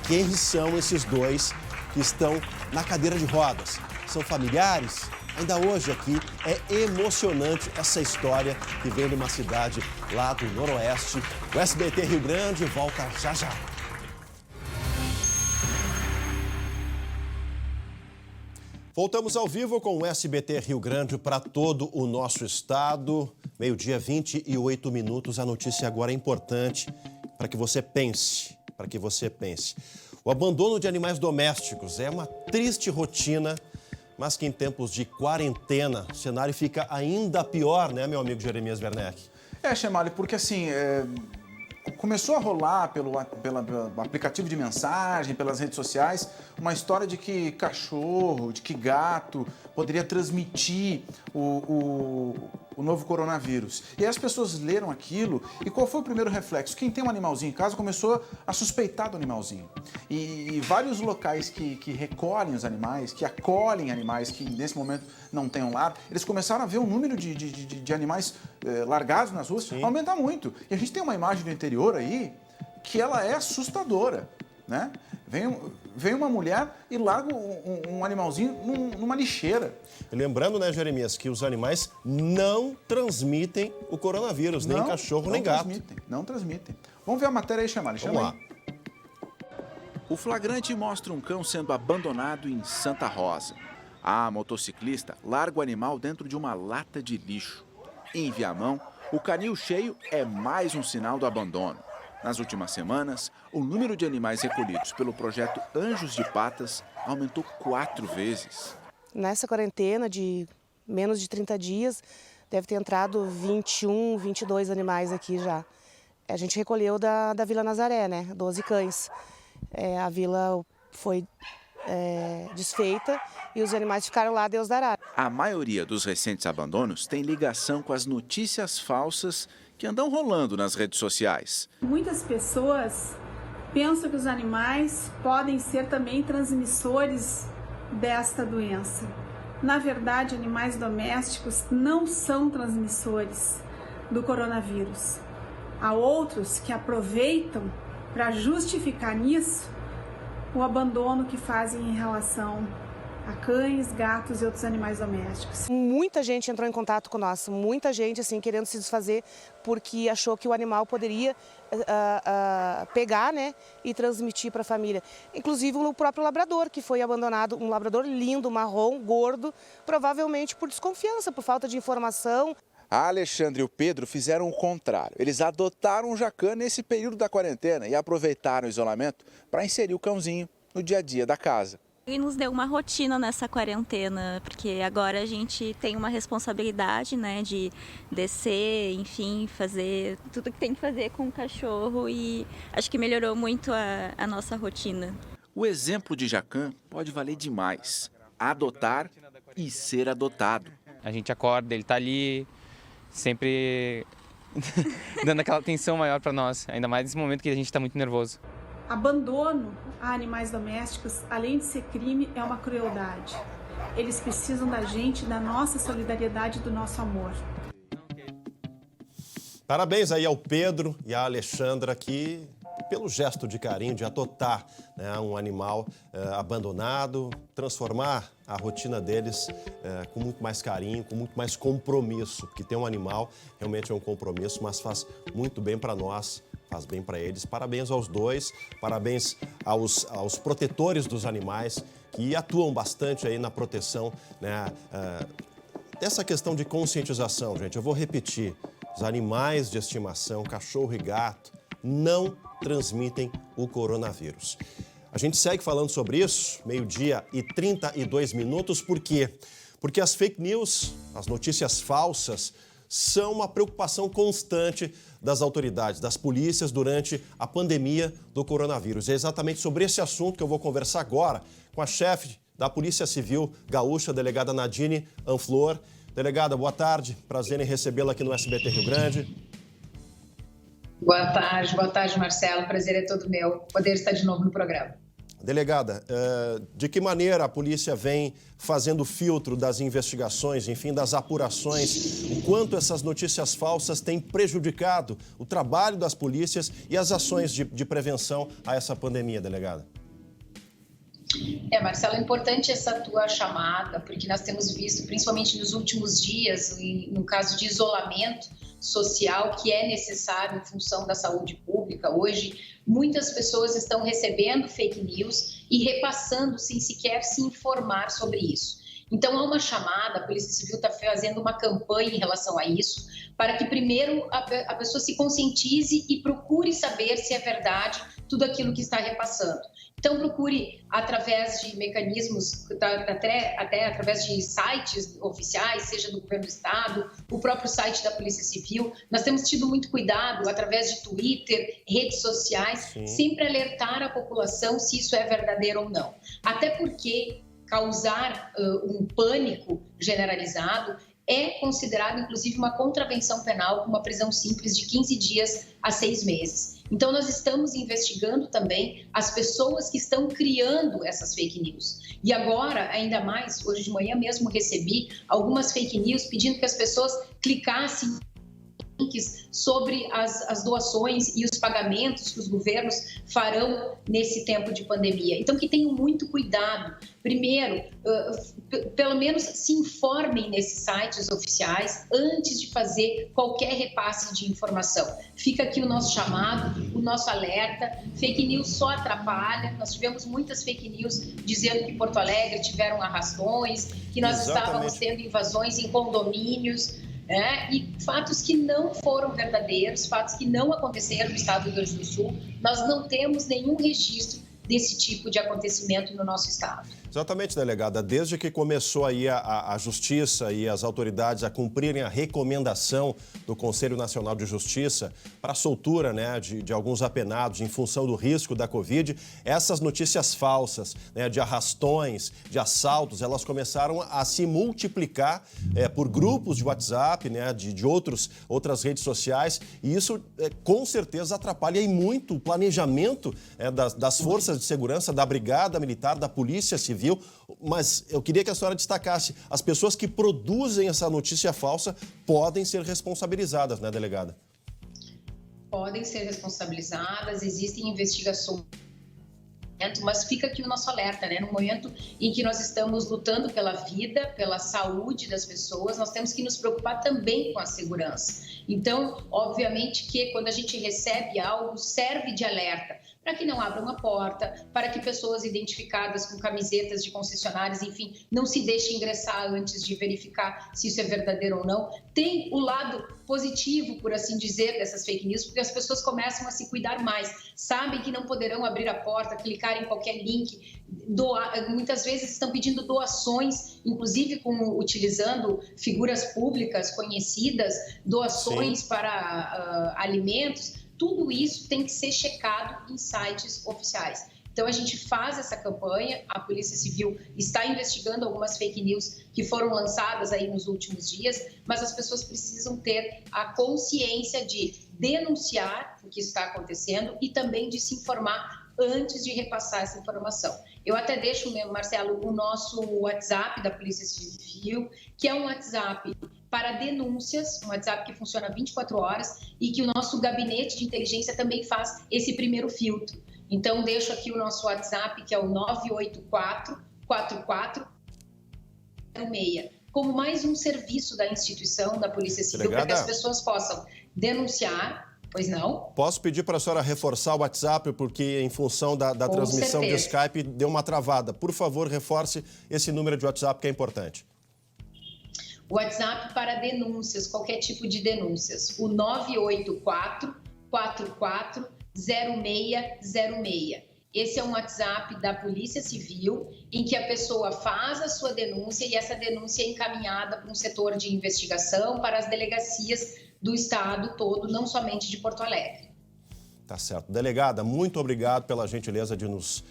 Quem são esses 2 que estão na cadeira de rodas? São familiares? Ainda hoje aqui é emocionante essa história que vem de uma cidade lá do Noroeste. O SBT Rio Grande volta já. Voltamos ao vivo com o SBT Rio Grande para todo o nosso estado. 12h28 minutos. A notícia agora é importante para que você pense. O abandono de animais domésticos é uma triste rotina, mas que em tempos de quarentena o cenário fica ainda pior, né, meu amigo Jeremias Werneck? Chemali, porque assim, começou a rolar pelo aplicativo de mensagem, pelas redes sociais, uma história de que cachorro, de que gato poderia transmitir o novo coronavírus. E aí as pessoas leram aquilo e qual foi o primeiro reflexo? Quem tem um animalzinho em casa começou a suspeitar do animalzinho. E vários locais que recolhem os animais, que acolhem animais que nesse momento não têm um lar, eles começaram a ver o número de animais largados nas ruas aumentar muito. E a gente tem uma imagem do interior aí que ela é assustadora, né? Vem uma mulher e larga um animalzinho numa lixeira. E lembrando, né, Jeremias, que os animais não transmitem o coronavírus, nem cachorro, nem gato. Não transmitem. Vamos ver a matéria aí, Chamali. Vamos lá. O flagrante mostra um cão sendo abandonado em Santa Rosa. A motociclista larga o animal dentro de uma lata de lixo. Em Viamão, o canil cheio é mais um sinal do abandono. Nas últimas semanas, o número de animais recolhidos pelo projeto Anjos de Patas aumentou 4 vezes. Nessa quarentena de menos de 30 dias, deve ter entrado 21, 22 animais aqui já. A gente recolheu da Vila Nazaré, né? 12 cães. A vila foi desfeita e os animais ficaram lá, Deus dará. A maioria dos recentes abandonos tem ligação com as notícias falsas que andam rolando nas redes sociais. Muitas pessoas pensam que os animais podem ser também transmissores desta doença. Na verdade, animais domésticos não são transmissores do coronavírus. Há outros que aproveitam para justificar nisso o abandono que fazem em relação a cães, gatos e outros animais domésticos. Muita gente entrou em contato com nós, muita gente assim querendo se desfazer porque achou que o animal poderia pegar, né, e transmitir para a família. Inclusive o próprio labrador que foi abandonado, um labrador lindo, marrom, gordo, provavelmente por desconfiança, por falta de informação. A Alexandre e o Pedro fizeram o contrário. Eles adotaram o Jacan nesse período da quarentena e aproveitaram o isolamento para inserir o cãozinho no dia a dia da casa. E nos deu uma rotina nessa quarentena, porque agora a gente tem uma responsabilidade, né, de descer, enfim, fazer tudo que tem que fazer com o cachorro e acho que melhorou muito a nossa rotina. O exemplo de Jacan pode valer demais. Adotar e ser adotado. A gente acorda, ele tá ali, sempre dando aquela atenção maior para nós, ainda mais nesse momento que a gente está muito nervoso. Abandono a animais domésticos, além de ser crime, é uma crueldade. Eles precisam da gente, da nossa solidariedade, do nosso amor. Parabéns aí ao Pedro e à Alexandra que, pelo gesto de carinho de adotar, né, um animal abandonado, transformar a rotina deles com muito mais carinho, com muito mais compromisso, porque ter um animal realmente é um compromisso, mas faz muito bem para nós, faz bem para eles. Parabéns aos dois, parabéns aos protetores dos animais que atuam bastante aí na proteção, né, dessa questão de conscientização, gente. Eu vou repetir, os animais de estimação, cachorro e gato, não transmitem o coronavírus. A gente segue falando sobre isso, 12h32. Por quê? Porque as fake news, as notícias falsas, são uma preocupação constante das autoridades, das polícias durante a pandemia do coronavírus. É exatamente sobre esse assunto que eu vou conversar agora com a chefe da Polícia Civil Gaúcha, a delegada Nadine Anflor. Delegada, boa tarde. Prazer em recebê-la aqui no SBT Rio Grande. Boa tarde, Marcelo. Prazer é todo meu poder estar de novo no programa. Delegada, de que maneira a polícia vem fazendo filtro das investigações, enfim, das apurações? O quanto essas notícias falsas têm prejudicado o trabalho das polícias e as ações de prevenção a essa pandemia, delegada? Marcelo, é importante essa tua chamada, porque nós temos visto, principalmente nos últimos dias, no caso de isolamento social, que é necessário em função da saúde pública. Hoje, muitas pessoas estão recebendo fake news e repassando sem sequer se informar sobre isso. Então, há uma chamada, a Polícia Civil está fazendo uma campanha em relação a isso, para que primeiro a pessoa se conscientize e procure saber se é verdade tudo aquilo que está repassando. Então, procure através de mecanismos, até através de sites oficiais, seja do Governo do Estado, o próprio site da Polícia Civil. Nós temos tido muito cuidado, através de Twitter, redes sociais, sempre alertar a população se isso é verdadeiro ou não. Até porque causar um pânico generalizado é considerado, inclusive, uma contravenção penal com uma prisão simples de 15 dias a 6 meses. Então, nós estamos investigando também as pessoas que estão criando essas fake news. E agora, ainda mais, hoje de manhã mesmo recebi algumas fake news pedindo que as pessoas clicassem links sobre as doações e os pagamentos que os governos farão nesse tempo de pandemia. Então, que tenham muito cuidado. Primeiro, pelo menos se informem nesses sites oficiais antes de fazer qualquer repasse de informação. Fica aqui o nosso chamado, o nosso alerta. Fake news só atrapalha. Nós tivemos muitas fake news dizendo que Porto Alegre tiveram arrastões, que nós estávamos tendo invasões em condomínios. E fatos que não foram verdadeiros, fatos que não aconteceram no estado do Rio Grande do Sul. Nós não temos nenhum registro desse tipo de acontecimento no nosso estado. Exatamente, delegada. Desde que começou aí a Justiça e as autoridades a cumprirem a recomendação do Conselho Nacional de Justiça para a soltura, né, de alguns apenados em função do risco da Covid, essas notícias falsas, né, de arrastões, de assaltos, elas começaram a se multiplicar por grupos de WhatsApp, né, de outras redes sociais, e isso com certeza atrapalha muito o planejamento das forças de segurança, da Brigada Militar, da Polícia Civil. Mas eu queria que a senhora destacasse, as pessoas que produzem essa notícia falsa podem ser responsabilizadas, né, delegada? Podem ser responsabilizadas, existem investigações, mas fica aqui o nosso alerta, né? No momento em que nós estamos lutando pela vida, pela saúde das pessoas, nós temos que nos preocupar também com a segurança. Então, obviamente que quando a gente recebe algo, serve de alerta para que não abram a porta, para que pessoas identificadas com camisetas de concessionárias, enfim, não se deixem ingressar antes de verificar se isso é verdadeiro ou não. Tem o lado positivo, por assim dizer, dessas fake news, porque as pessoas começam a se cuidar mais, sabem que não poderão abrir a porta, clicar em qualquer link, doar, muitas vezes estão pedindo doações, inclusive utilizando figuras públicas conhecidas, doações para alimentos. Tudo isso tem que ser checado em sites oficiais. Então, a gente faz essa campanha, a Polícia Civil está investigando algumas fake news que foram lançadas aí nos últimos dias, mas as pessoas precisam ter a consciência de denunciar o que está acontecendo e também de se informar antes de repassar essa informação. Eu até deixo, Marcelo, o nosso WhatsApp da Polícia Civil, que é um WhatsApp para denúncias, um WhatsApp que funciona 24 horas e que o nosso gabinete de inteligência também faz esse primeiro filtro. Então, deixo aqui o nosso WhatsApp, que é o 984-4406, como mais um serviço da instituição, da Polícia Civil, para que as pessoas possam denunciar. Pois não? Posso pedir para a senhora reforçar o WhatsApp, porque em função da transmissão de Skype deu uma travada. Por favor, reforce esse número de WhatsApp que é importante. O WhatsApp para denúncias, qualquer tipo de denúncias, o 984-440606. Esse é um WhatsApp da Polícia Civil, em que a pessoa faz a sua denúncia e essa denúncia é encaminhada para um setor de investigação, para as delegacias do estado todo, não somente de Porto Alegre. Tá certo. Delegada, muito obrigado pela gentileza de nos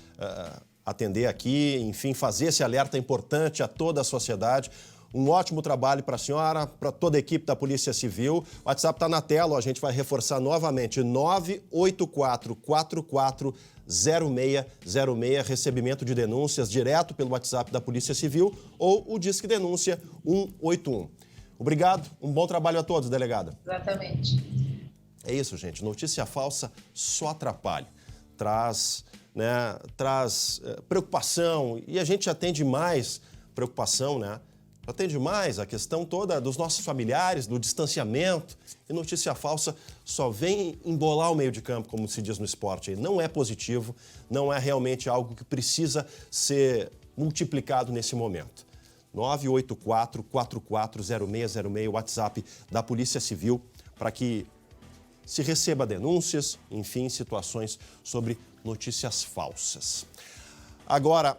atender aqui, enfim, fazer esse alerta importante a toda a sociedade. Um ótimo trabalho para a senhora, para toda a equipe da Polícia Civil. O WhatsApp está na tela, a gente vai reforçar novamente, 984-440606, recebimento de denúncias direto pelo WhatsApp da Polícia Civil ou o Disque Denúncia 181. Obrigado, um bom trabalho a todos, delegada. Exatamente. É isso, gente. Notícia falsa só atrapalha. Traz preocupação e a gente atende mais preocupação, né? Atende mais a questão toda dos nossos familiares, do distanciamento. E notícia falsa só vem embolar o meio de campo, como se diz no esporte. Não é positivo, não é realmente algo que precisa ser multiplicado nesse momento. 984-440606, WhatsApp da Polícia Civil, para que se receba denúncias, enfim, situações sobre notícias falsas. Agora,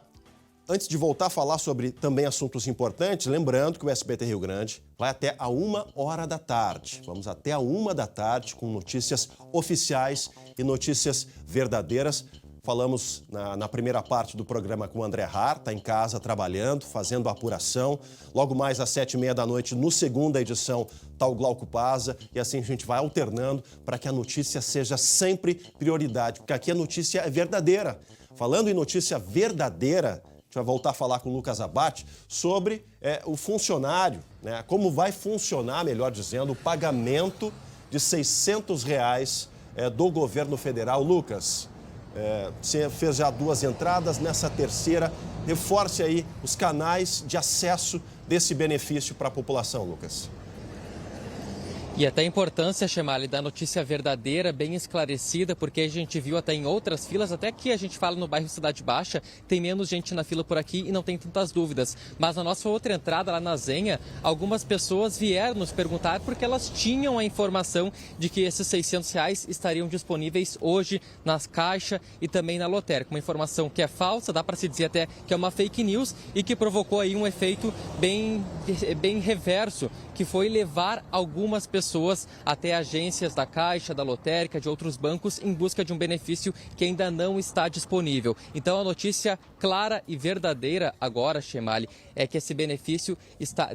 antes de voltar a falar sobre também assuntos importantes, lembrando que o SBT Rio Grande vai até a 1h da tarde. Vamos até a 1h da tarde com notícias oficiais e notícias verdadeiras. Falamos na primeira parte do programa com o André Har, está em casa trabalhando, fazendo a apuração. Logo mais às 7h30 da noite, no segunda edição, está o Glauco Paza. E assim a gente vai alternando para que a notícia seja sempre prioridade, porque aqui a notícia é verdadeira. Falando em notícia verdadeira, a gente vai voltar a falar com o Lucas Abate sobre o funcionário, né? Como vai funcionar, melhor dizendo, o pagamento de R$600 do governo federal. Lucas, você fez já 2 entradas, nessa terceira, reforce aí os canais de acesso desse benefício para a população, Lucas. E até a importância, Chemali, da notícia verdadeira, bem esclarecida, porque a gente viu até em outras filas, até que a gente fala no bairro Cidade Baixa, tem menos gente na fila por aqui e não tem tantas dúvidas. Mas na nossa outra entrada, lá na Zenha, algumas pessoas vieram nos perguntar porque elas tinham a informação de que esses R$600 estariam disponíveis hoje nas caixas e também na lotérica. Uma informação que é falsa, dá para se dizer até que é uma fake news e que provocou aí um efeito bem reverso, que foi levar algumas pessoas até agências da Caixa, da Lotérica, de outros bancos em busca de um benefício que ainda não está disponível. Então a notícia clara e verdadeira agora, Chemali, é que esse benefício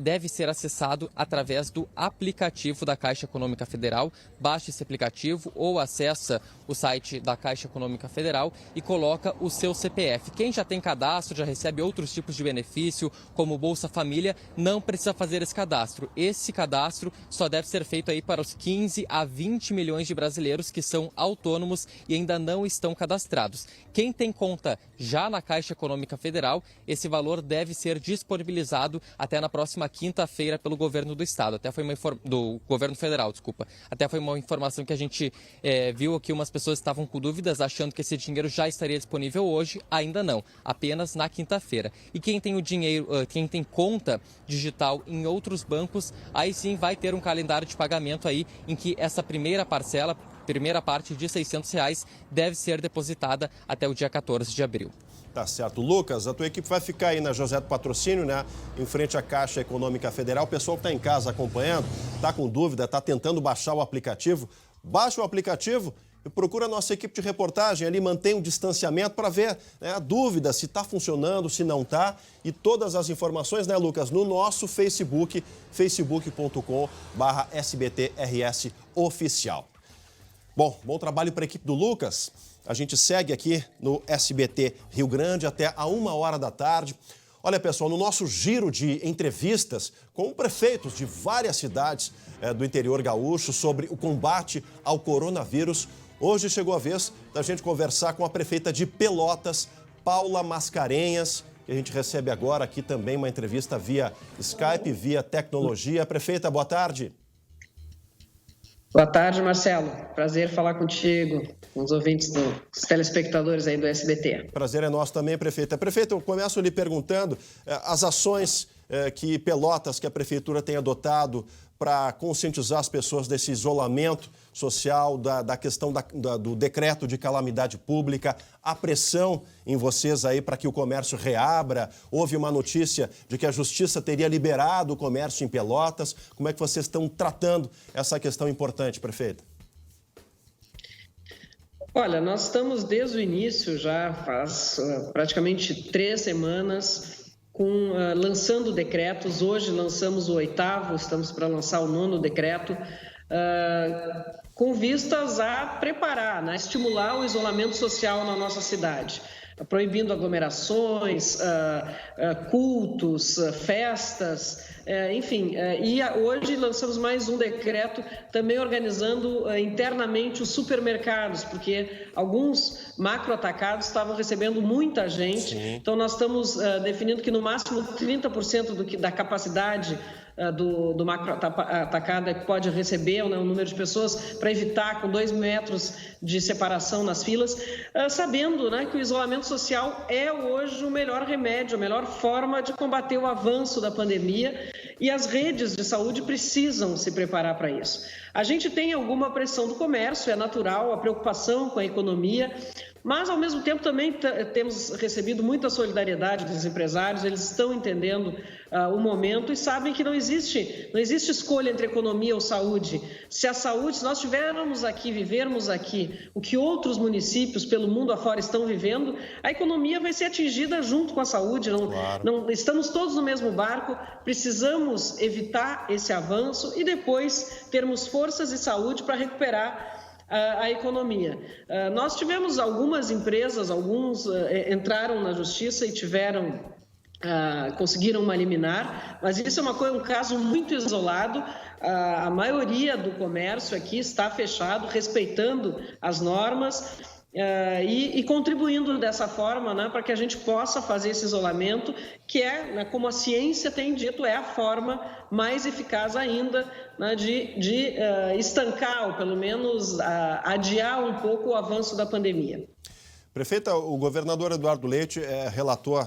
deve ser acessado através do aplicativo da Caixa Econômica Federal. Baixe esse aplicativo ou acessa o site da Caixa Econômica Federal e coloca o seu CPF. Quem já tem cadastro, já recebe outros tipos de benefício, como Bolsa Família, não precisa fazer esse cadastro. Esse cadastro só deve ser feito aí para os 15 a 20 milhões de brasileiros que são autônomos e ainda não estão cadastrados. Quem tem conta já na Caixa Econômica Federal, esse valor deve ser disponibilizado até na próxima quinta-feira pelo governo do estado. Até foi do governo federal, desculpa. Até foi uma informação que a gente viu aqui, umas pessoas estavam com dúvidas, achando que esse dinheiro já estaria disponível hoje, ainda não, apenas na quinta-feira. E quem tem o dinheiro, quem tem conta digital em outros bancos, aí sim vai ter um calendário de pagamento aí em que essa primeira parte de R$600 deve ser depositada até o dia 14 de abril. Tá certo. Lucas, a tua equipe vai ficar aí na José do Patrocínio, né? Em frente à Caixa Econômica Federal. O pessoal que está em casa acompanhando, está com dúvida, está tentando baixar o aplicativo. Baixa o aplicativo e procura a nossa equipe de reportagem ali, mantém um distanciamento para ver, né, a dúvida se está funcionando, se não está. E todas as informações, né, Lucas, no nosso Facebook, facebook.com/SBTRS Oficial. Bom trabalho para a equipe do Lucas. A gente segue aqui no SBT Rio Grande até a 1h da tarde. Olha, pessoal, no nosso giro de entrevistas com prefeitos de várias cidades do interior gaúcho sobre o combate ao coronavírus, hoje chegou a vez da gente conversar com a prefeita de Pelotas, Paula Mascarenhas, que a gente recebe agora aqui também uma entrevista via Skype, via tecnologia. Prefeita, boa tarde. Boa tarde, Marcelo. Prazer falar contigo, com os ouvintes, os telespectadores aí do SBT. Prazer é nosso também, prefeita. Prefeita, eu começo lhe perguntando as ações que Pelotas, que a Prefeitura tem adotado para conscientizar as pessoas desse isolamento social, da questão do decreto de calamidade pública, a pressão em vocês aí para que o comércio reabra? Houve uma notícia de que a Justiça teria liberado o comércio em Pelotas. Como é que vocês estão tratando essa questão importante, prefeita? Olha, nós estamos desde o início, já faz praticamente 3 semanas, lançando decretos. Hoje lançamos o 8º, estamos para lançar o 9º decreto, com vistas a preparar, né, estimular o isolamento social na nossa cidade, proibindo aglomerações, cultos, festas, enfim. E hoje lançamos mais um decreto também organizando internamente os supermercados, porque alguns macroatacados estavam recebendo muita gente. Sim. Então nós estamos definindo que no máximo 30% da capacidade do macroatacado que pode receber, né, o número de pessoas, para evitar com 2 metros de separação nas filas, sabendo, né, que o isolamento social é hoje o melhor remédio, a melhor forma de combater o avanço da pandemia, e as redes de saúde precisam se preparar para isso. A gente tem alguma pressão do comércio, é natural, a preocupação com a economia, mas, ao mesmo tempo, também temos recebido muita solidariedade dos empresários. Eles estão entendendo o momento e sabem que não existe escolha entre economia ou saúde. Se nós tivermos aqui, vivermos aqui o que outros municípios pelo mundo afora estão vivendo, a economia vai ser atingida junto com a saúde. Não estamos todos no mesmo barco, precisamos evitar esse avanço e depois termos forças e saúde para recuperar a economia. Nós tivemos algumas empresas, alguns entraram na justiça e conseguiram uma liminar, mas isso é um caso muito isolado. A maioria do comércio aqui está fechado, respeitando as normas e contribuindo dessa forma, né, para que a gente possa fazer esse isolamento, que é, né, como a ciência tem dito, é a forma mais eficaz ainda, né, de estancar ou pelo menos adiar um pouco o avanço da pandemia. Prefeita, o governador Eduardo Leite relatou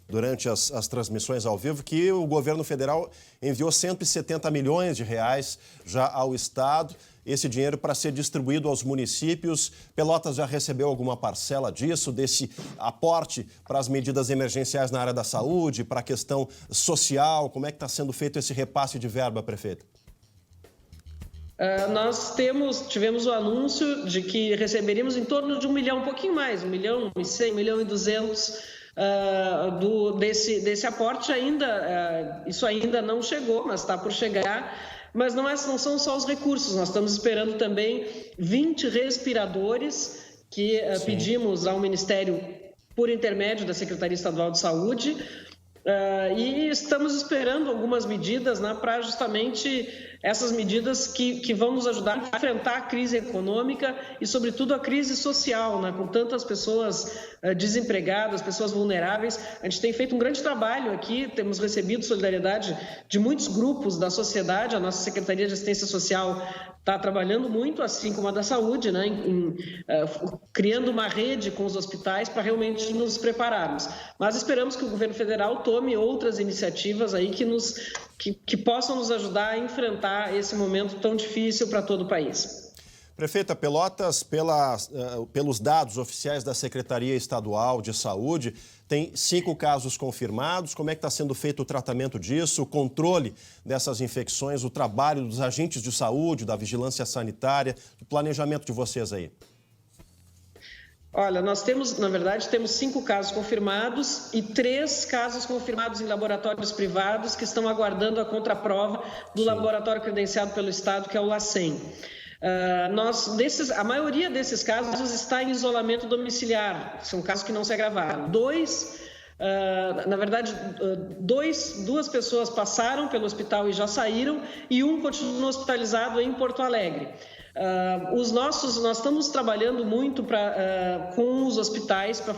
durante as transmissões ao vivo que o governo federal enviou 170 milhões de reais já ao Estado, esse dinheiro para ser distribuído aos municípios. Pelotas já recebeu alguma parcela disso, desse aporte para as medidas emergenciais na área da saúde, para a questão social? Como é que está sendo feito esse repasse de verba, prefeita? Nós tivemos o anúncio de que receberíamos em torno de 1 milhão, um pouquinho mais, 1 milhão e 100, 1 milhão e 200 desse aporte. Isso ainda não chegou, mas está por chegar. Mas não são só os recursos, nós estamos esperando também 20 respiradores que pedimos ao Ministério por intermédio da Secretaria Estadual de Saúde. E estamos esperando algumas medidas, né, para justamente essas medidas que vão nos ajudar a enfrentar a crise econômica e, sobretudo, a crise social, né, com tantas pessoas desempregadas, pessoas vulneráveis. A gente tem feito um grande trabalho aqui, temos recebido solidariedade de muitos grupos da sociedade. A nossa Secretaria de Assistência Social está trabalhando muito, assim como a da Saúde, né, criando uma rede com os hospitais para realmente nos prepararmos. Mas esperamos que o governo federal tome outras iniciativas aí que possam nos ajudar a enfrentar esse momento tão difícil para todo o país. Prefeita, Pelotas, pelos dados oficiais da Secretaria Estadual de Saúde, tem 5 casos confirmados. Como é que está sendo feito o tratamento disso, o controle dessas infecções, o trabalho dos agentes de saúde, da vigilância sanitária, o planejamento de vocês aí? Olha, nós temos 5 casos confirmados e 3 casos confirmados em laboratórios privados que estão aguardando a contraprova do laboratório credenciado pelo Estado, que é o LACEN. A maioria desses casos está em isolamento domiciliar, são casos que não se agravaram. 2 duas pessoas passaram pelo hospital e já saíram, e um continua hospitalizado em Porto Alegre. Nós estamos trabalhando muito com os hospitais para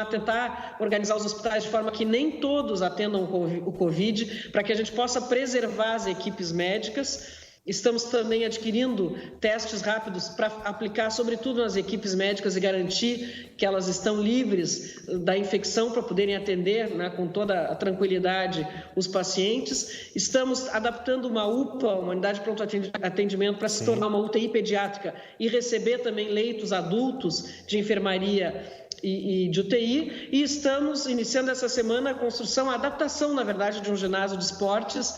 tentar organizar os hospitais de forma que nem todos atendam o Covid, para que a gente possa preservar as equipes médicas. Estamos também adquirindo testes rápidos para aplicar, sobretudo nas equipes médicas, e garantir que elas estão livres da infecção para poderem atender, né, com toda a tranquilidade os pacientes. Estamos adaptando uma UPA, uma unidade de pronto atendimento, para se tornar uma UTI pediátrica e receber também leitos adultos de enfermaria e de UTI, e estamos iniciando essa semana a adaptação, na verdade, de um ginásio de esportes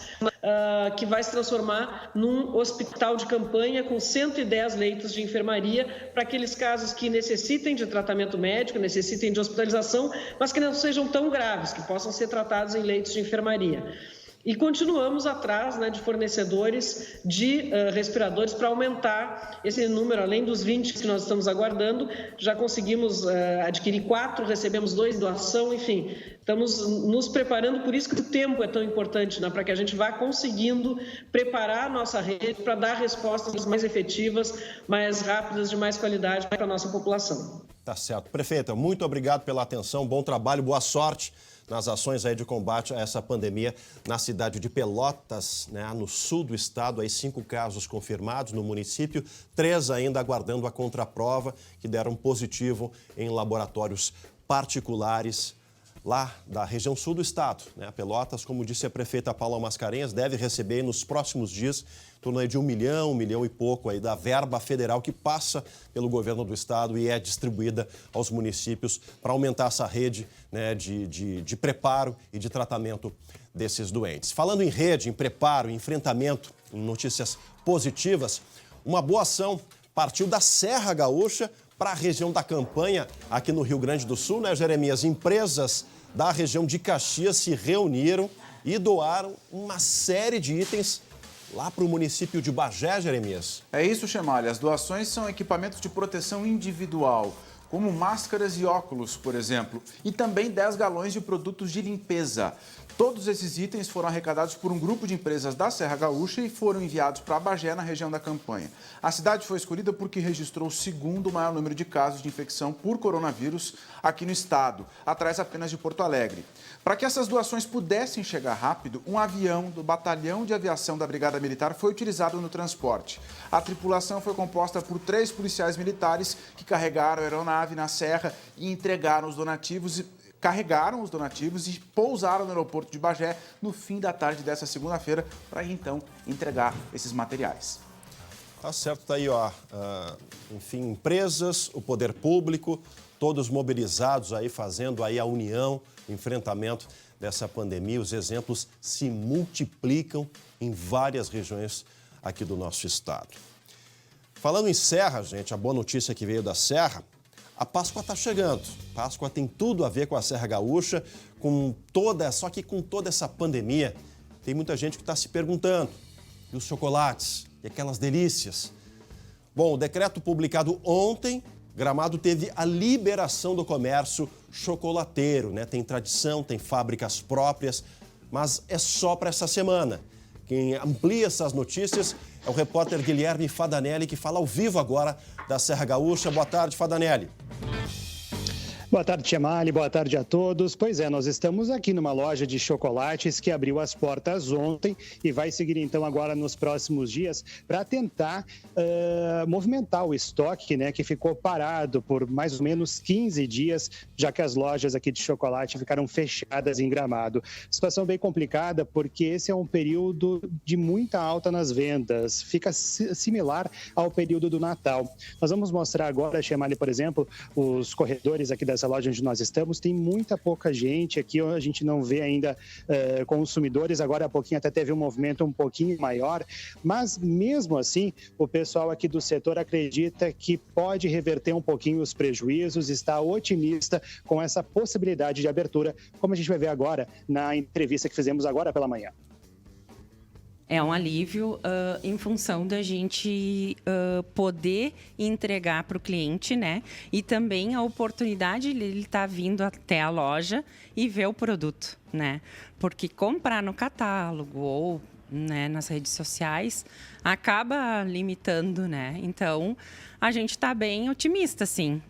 que vai se transformar num hospital de campanha com 110 leitos de enfermaria para aqueles casos que necessitem de tratamento médico, necessitem de hospitalização, mas que não sejam tão graves, que possam ser tratados em leitos de enfermaria. E continuamos atrás, né, de fornecedores de respiradores para aumentar esse número, além dos 20 que nós estamos aguardando. Já conseguimos adquirir 4, recebemos 2 em doação, enfim. Estamos nos preparando, por isso que o tempo é tão importante, né, para que a gente vá conseguindo preparar a nossa rede para dar respostas mais efetivas, mais rápidas, de mais qualidade para a nossa população. Tá certo. Prefeita, muito obrigado pela atenção, bom trabalho, boa sorte nas ações aí de combate a essa pandemia na cidade de Pelotas, né, no sul do estado. Aí 5 casos confirmados no município, 3 ainda aguardando a contraprova, que deram positivo em laboratórios particulares lá da região sul do estado, né? Pelotas, como disse a prefeita Paula Mascarenhas, deve receber nos próximos dias em torno de 1 milhão e pouco aí da verba federal que passa pelo governo do estado e é distribuída aos municípios para aumentar essa rede, né, de preparo e de tratamento desses doentes. Falando em rede, em preparo, em enfrentamento, em notícias positivas, uma boa ação partiu da Serra Gaúcha para a região da Campanha, aqui no Rio Grande do Sul, né, Jeremias? Empresas da região de Caxias se reuniram e doaram uma série de itens lá para o município de Bagé, Jeremias. É isso, Chemali. As doações são equipamentos de proteção individual, como máscaras e óculos, por exemplo, e também 10 galões de produtos de limpeza. Todos esses itens foram arrecadados por um grupo de empresas da Serra Gaúcha e foram enviados para Bagé, na região da Campanha. A cidade foi escolhida porque registrou o segundo maior número de casos de infecção por coronavírus aqui no estado, atrás apenas de Porto Alegre. Para que essas doações pudessem chegar rápido, um avião do Batalhão de Aviação da Brigada Militar foi utilizado no transporte. A tripulação foi composta por 3 policiais militares que carregaram a aeronave na serra e entregaram os donativos carregaram os donativos e pousaram no aeroporto de Bagé no fim da tarde dessa segunda-feira para então entregar esses materiais. Tá certo, tá aí, ó. Enfim, empresas, o poder público, todos mobilizados aí, fazendo aí a união, o enfrentamento dessa pandemia. Os exemplos se multiplicam em várias regiões aqui do nosso estado. Falando em Serra, gente, a boa notícia que veio da Serra, a Páscoa está chegando. Páscoa tem tudo a ver com a Serra Gaúcha, só que com toda essa pandemia, tem muita gente que está se perguntando, e os chocolates, e aquelas delícias? Bom, o decreto publicado ontem, Gramado teve a liberação do comércio chocolateiro, né? Tem tradição, tem fábricas próprias, mas é só para essa semana. Quem amplia essas notícias é o repórter Guilherme Fadanelli, que fala ao vivo agora da Serra Gaúcha. Boa tarde, Fadanelli. Boa tarde, Chemali. Boa tarde a todos. Pois é, nós estamos aqui numa loja de chocolates que abriu as portas ontem e vai seguir então agora nos próximos dias para tentar movimentar o estoque, né, que ficou parado por mais ou menos 15 dias, já que as lojas aqui de chocolate ficaram fechadas em Gramado. Situação bem complicada porque esse é um período de muita alta nas vendas, fica similar ao período do Natal. Nós vamos mostrar agora, Chemali, por exemplo, os corredores aqui da essa loja onde nós estamos, tem muita pouca gente aqui, a gente não vê ainda consumidores, agora há pouquinho até teve um movimento um pouquinho maior, mas mesmo assim, o pessoal aqui do setor acredita que pode reverter um pouquinho os prejuízos, está otimista com essa possibilidade de abertura, como a gente vai ver agora na entrevista que fizemos agora pela manhã. É um alívio em função da gente poder entregar para o cliente, né? E também a oportunidade de ele estar vindo até a loja e ver o produto, né? Porque comprar no catálogo ou, né, nas redes sociais acaba limitando, né? Então, a gente está bem otimista, sim.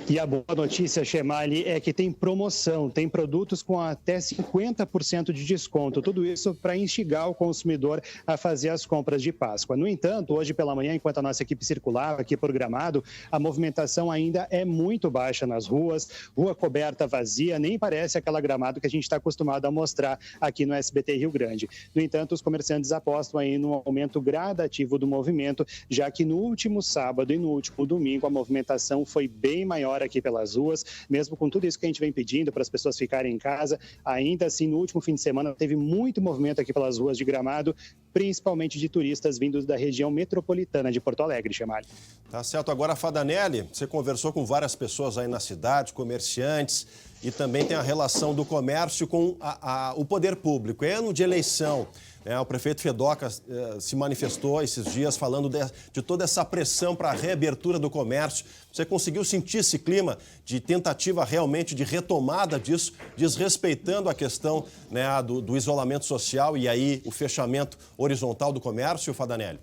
E a boa notícia, Chemali, é que tem promoção, tem produtos com até 50% de desconto. Tudo isso para instigar o consumidor a fazer as compras de Páscoa. No entanto, hoje pela manhã, enquanto a nossa equipe circulava aqui por Gramado, a movimentação ainda é muito baixa nas ruas, rua coberta vazia, nem parece aquela Gramado que a gente está acostumado a mostrar aqui no SBT Rio Grande. No entanto, os comerciantes apostam aí no aumento gradativo do movimento, já que no último sábado e no último domingo a movimentação foi bem maior aqui pelas ruas, mesmo com tudo isso que a gente vem pedindo para as pessoas ficarem em casa. Ainda assim, no último fim de semana teve muito movimento aqui pelas ruas de Gramado, principalmente de turistas vindos da região metropolitana de Porto Alegre, Chemali. Tá certo. Agora, Fadanelli, você conversou com várias pessoas aí na cidade, comerciantes, e também tem a relação do comércio com o poder público. É ano de eleição. O prefeito Fedoca se manifestou esses dias falando de toda essa pressão para a reabertura do comércio. Você conseguiu sentir esse clima de tentativa realmente de retomada disso, desrespeitando a questão, né, do isolamento social e aí o fechamento horizontal do comércio, Fadanelli?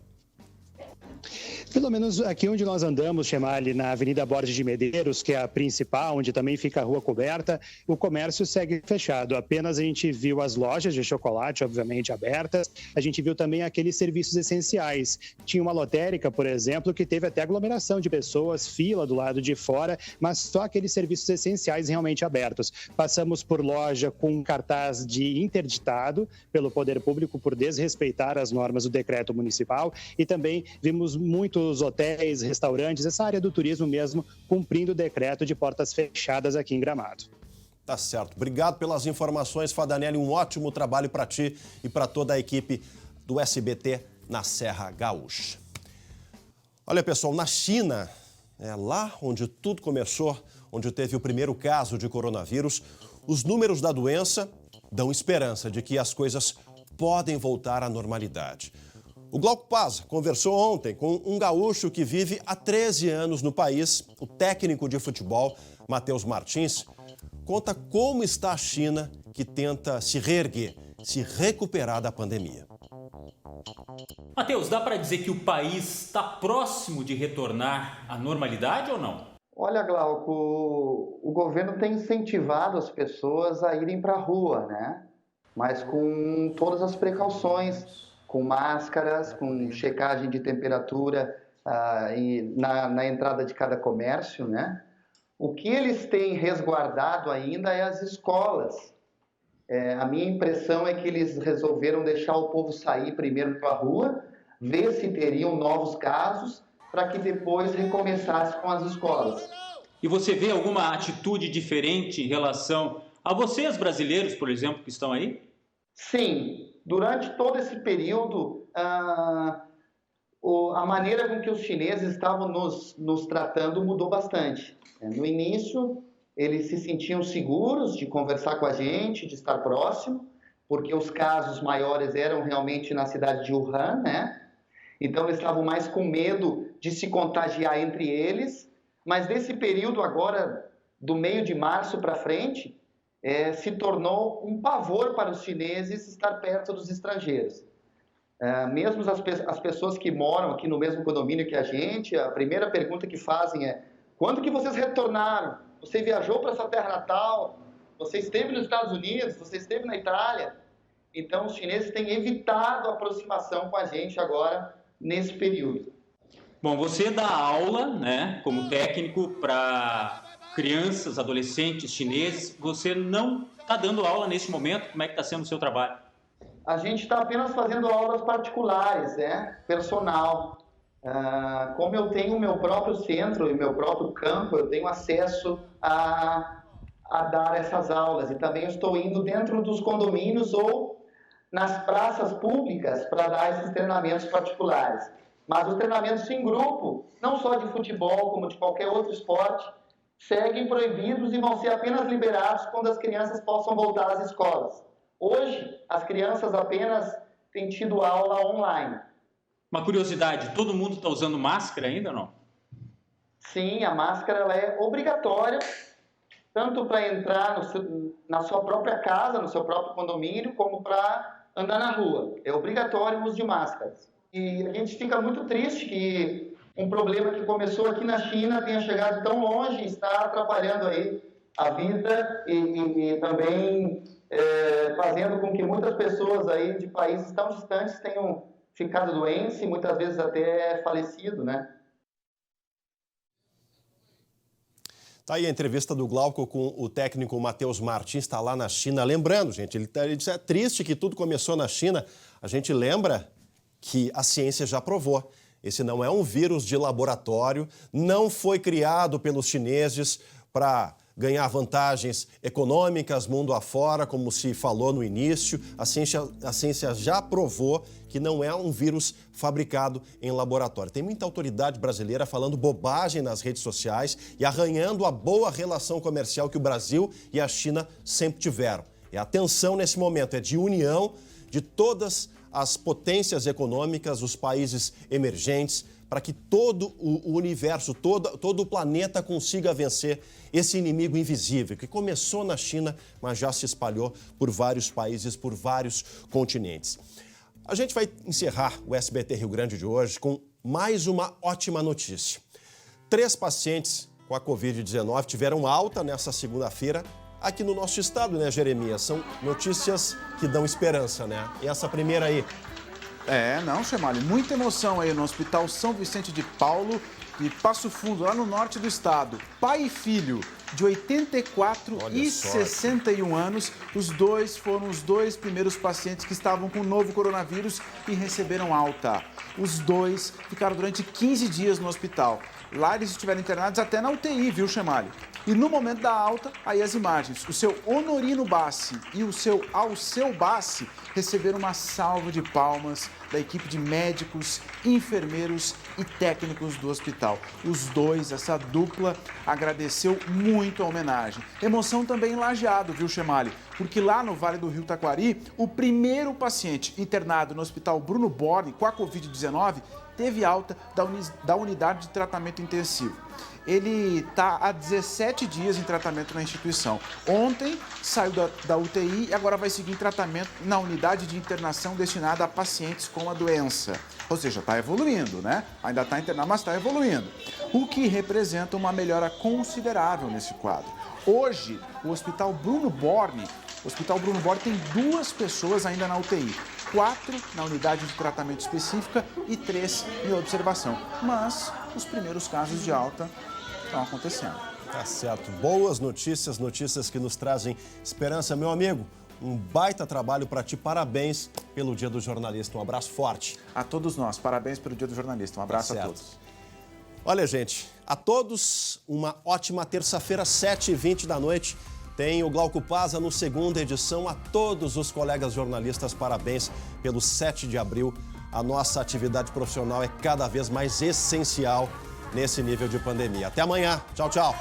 Pelo menos aqui onde nós andamos, Chemali, na Avenida Borges de Medeiros, que é a principal, onde também fica a rua coberta, o comércio segue fechado. Apenas a gente viu as lojas de chocolate, obviamente, abertas. A gente viu também aqueles serviços essenciais. Tinha uma lotérica, por exemplo, que teve até aglomeração de pessoas, fila do lado de fora, mas só aqueles serviços essenciais realmente abertos. Passamos por loja com cartaz de interditado pelo poder público por desrespeitar as normas do decreto municipal e também vimos muitos hotéis, restaurantes, essa área do turismo mesmo, cumprindo o decreto de portas fechadas aqui em Gramado. Tá certo. Obrigado pelas informações, Fadanelli. Um ótimo trabalho para ti e para toda a equipe do SBT na Serra Gaúcha. Olha, pessoal, na China, lá onde tudo começou, onde teve o primeiro caso de coronavírus, os números da doença dão esperança de que as coisas podem voltar à normalidade. O Glauco Paz conversou ontem com um gaúcho que vive há 13 anos no país, o técnico de futebol, Matheus Martins, conta como está a China, que tenta se reerguer, se recuperar da pandemia. Matheus, dá para dizer que o país está próximo de retornar à normalidade ou não? Olha, Glauco, o governo tem incentivado as pessoas a irem para a rua, né? Mas com todas as precauções, com máscaras, com checagem de temperatura na entrada de cada comércio, né? O que eles têm resguardado ainda é as escolas. A minha impressão é que eles resolveram deixar o povo sair primeiro para a rua, ver se teriam novos casos, para que depois recomeçasse com as escolas. E você vê alguma atitude diferente em relação a vocês, brasileiros, por exemplo, que estão aí? Sim. Durante todo esse período, a maneira com que os chineses estavam nos tratando mudou bastante. No início, eles se sentiam seguros de conversar com a gente, de estar próximo, porque os casos maiores eram realmente na cidade de Wuhan, né? Então, eles estavam mais com medo de se contagiar entre eles. Mas nesse período agora, do meio de março para frente, se tornou um pavor para os chineses estar perto dos estrangeiros. Mesmo as pessoas que moram aqui no mesmo condomínio que a gente, a primeira pergunta que fazem é: quando que vocês retornaram? Você viajou para sua terra natal? Você esteve nos Estados Unidos? Você esteve na Itália? Então, os chineses têm evitado a aproximação com a gente agora, nesse período. Bom, você dá aula, né, como técnico para crianças, adolescentes chineses. Você não está dando aula nesse momento? Como é que está sendo o seu trabalho? A gente está apenas fazendo aulas particulares, personal. Como eu tenho o meu próprio centro e o meu próprio campo, eu tenho acesso a dar essas aulas. E também estou indo dentro dos condomínios ou nas praças públicas para dar esses treinamentos particulares. Mas os treinamentos em grupo, não só de futebol, como de qualquer outro esporte, seguem proibidos e vão ser apenas liberados quando as crianças possam voltar às escolas. Hoje, as crianças apenas têm tido aula online. Uma curiosidade, todo mundo está usando máscara ainda ou não? Sim, a máscara ela é obrigatória, tanto para entrar na sua própria casa, no seu próprio condomínio, como para andar na rua. É obrigatório o uso de máscaras. E a gente fica muito triste que Um problema que começou aqui na China, tenha chegado tão longe e está atrapalhando aí a vida e também fazendo com que muitas pessoas aí de países tão distantes tenham ficado doentes e muitas vezes até falecido, né? Tá aí a entrevista do Glauco com o técnico Matheus Martins, está lá na China. Lembrando, gente, ele disse, é triste que tudo começou na China. A gente lembra que a ciência já provou. Esse não é um vírus de laboratório, não foi criado pelos chineses para ganhar vantagens econômicas mundo afora, como se falou no início. A ciência já provou que não é um vírus fabricado em laboratório. Tem muita autoridade brasileira falando bobagem nas redes sociais e arranhando a boa relação comercial que o Brasil e a China sempre tiveram. E a tensão nesse momento é de união de todas as potências econômicas, os países emergentes, para que todo o universo, todo o planeta consiga vencer esse inimigo invisível, que começou na China, mas já se espalhou por vários países, por vários continentes. A gente vai encerrar o SBT Rio Grande de hoje com mais uma ótima notícia. 3 pacientes com a Covid-19 tiveram alta nessa segunda-feira aqui no nosso estado, né, Jeremias? São notícias que dão esperança, né? E essa primeira aí? Não, Chemali, muita emoção aí no Hospital São Vicente de Paulo e Passo Fundo, lá no norte do estado. Pai e filho, de 84 e 61 anos, os dois foram os 2 primeiros pacientes que estavam com o novo coronavírus e receberam alta. Os 2 ficaram durante 15 dias no hospital. Lá eles estiveram internados até na UTI, viu, Chemali? E no momento da alta, aí as imagens. O seu Honorino Bassi e o seu Alceu Bassi receberam uma salva de palmas da equipe de médicos, enfermeiros e técnicos do hospital. Os 2, essa dupla, agradeceu muito a homenagem. Emoção também em Lajeado, viu, Chemali? Porque lá no Vale do Rio Taquari, o primeiro paciente internado no Hospital Bruno Borne com a Covid-19 teve alta da unidade de tratamento intensivo. Ele está há 17 dias em tratamento na instituição. Ontem saiu da UTI e agora vai seguir em tratamento na unidade de internação destinada a pacientes com a doença. Ou seja, está evoluindo, né? Ainda está internado, mas está evoluindo. O que representa uma melhora considerável nesse quadro. Hoje, o Hospital Bruno Borne tem 2 pessoas ainda na UTI. 4 na unidade de tratamento específica e 3 em observação. Mas os primeiros casos de alta estão acontecendo. Tá certo. Boas notícias, notícias que nos trazem esperança. Meu amigo, um baita trabalho para ti. Parabéns pelo Dia do Jornalista. Um abraço forte. A todos nós, parabéns pelo Dia do Jornalista. Um abraço a todos. Olha, gente, a todos uma ótima terça-feira, 7h20 da noite. Tem o Glauco Paza no segunda edição. A todos os colegas jornalistas, parabéns pelo 7 de abril. A nossa atividade profissional é cada vez mais essencial nesse nível de pandemia. Até amanhã. Tchau, tchau.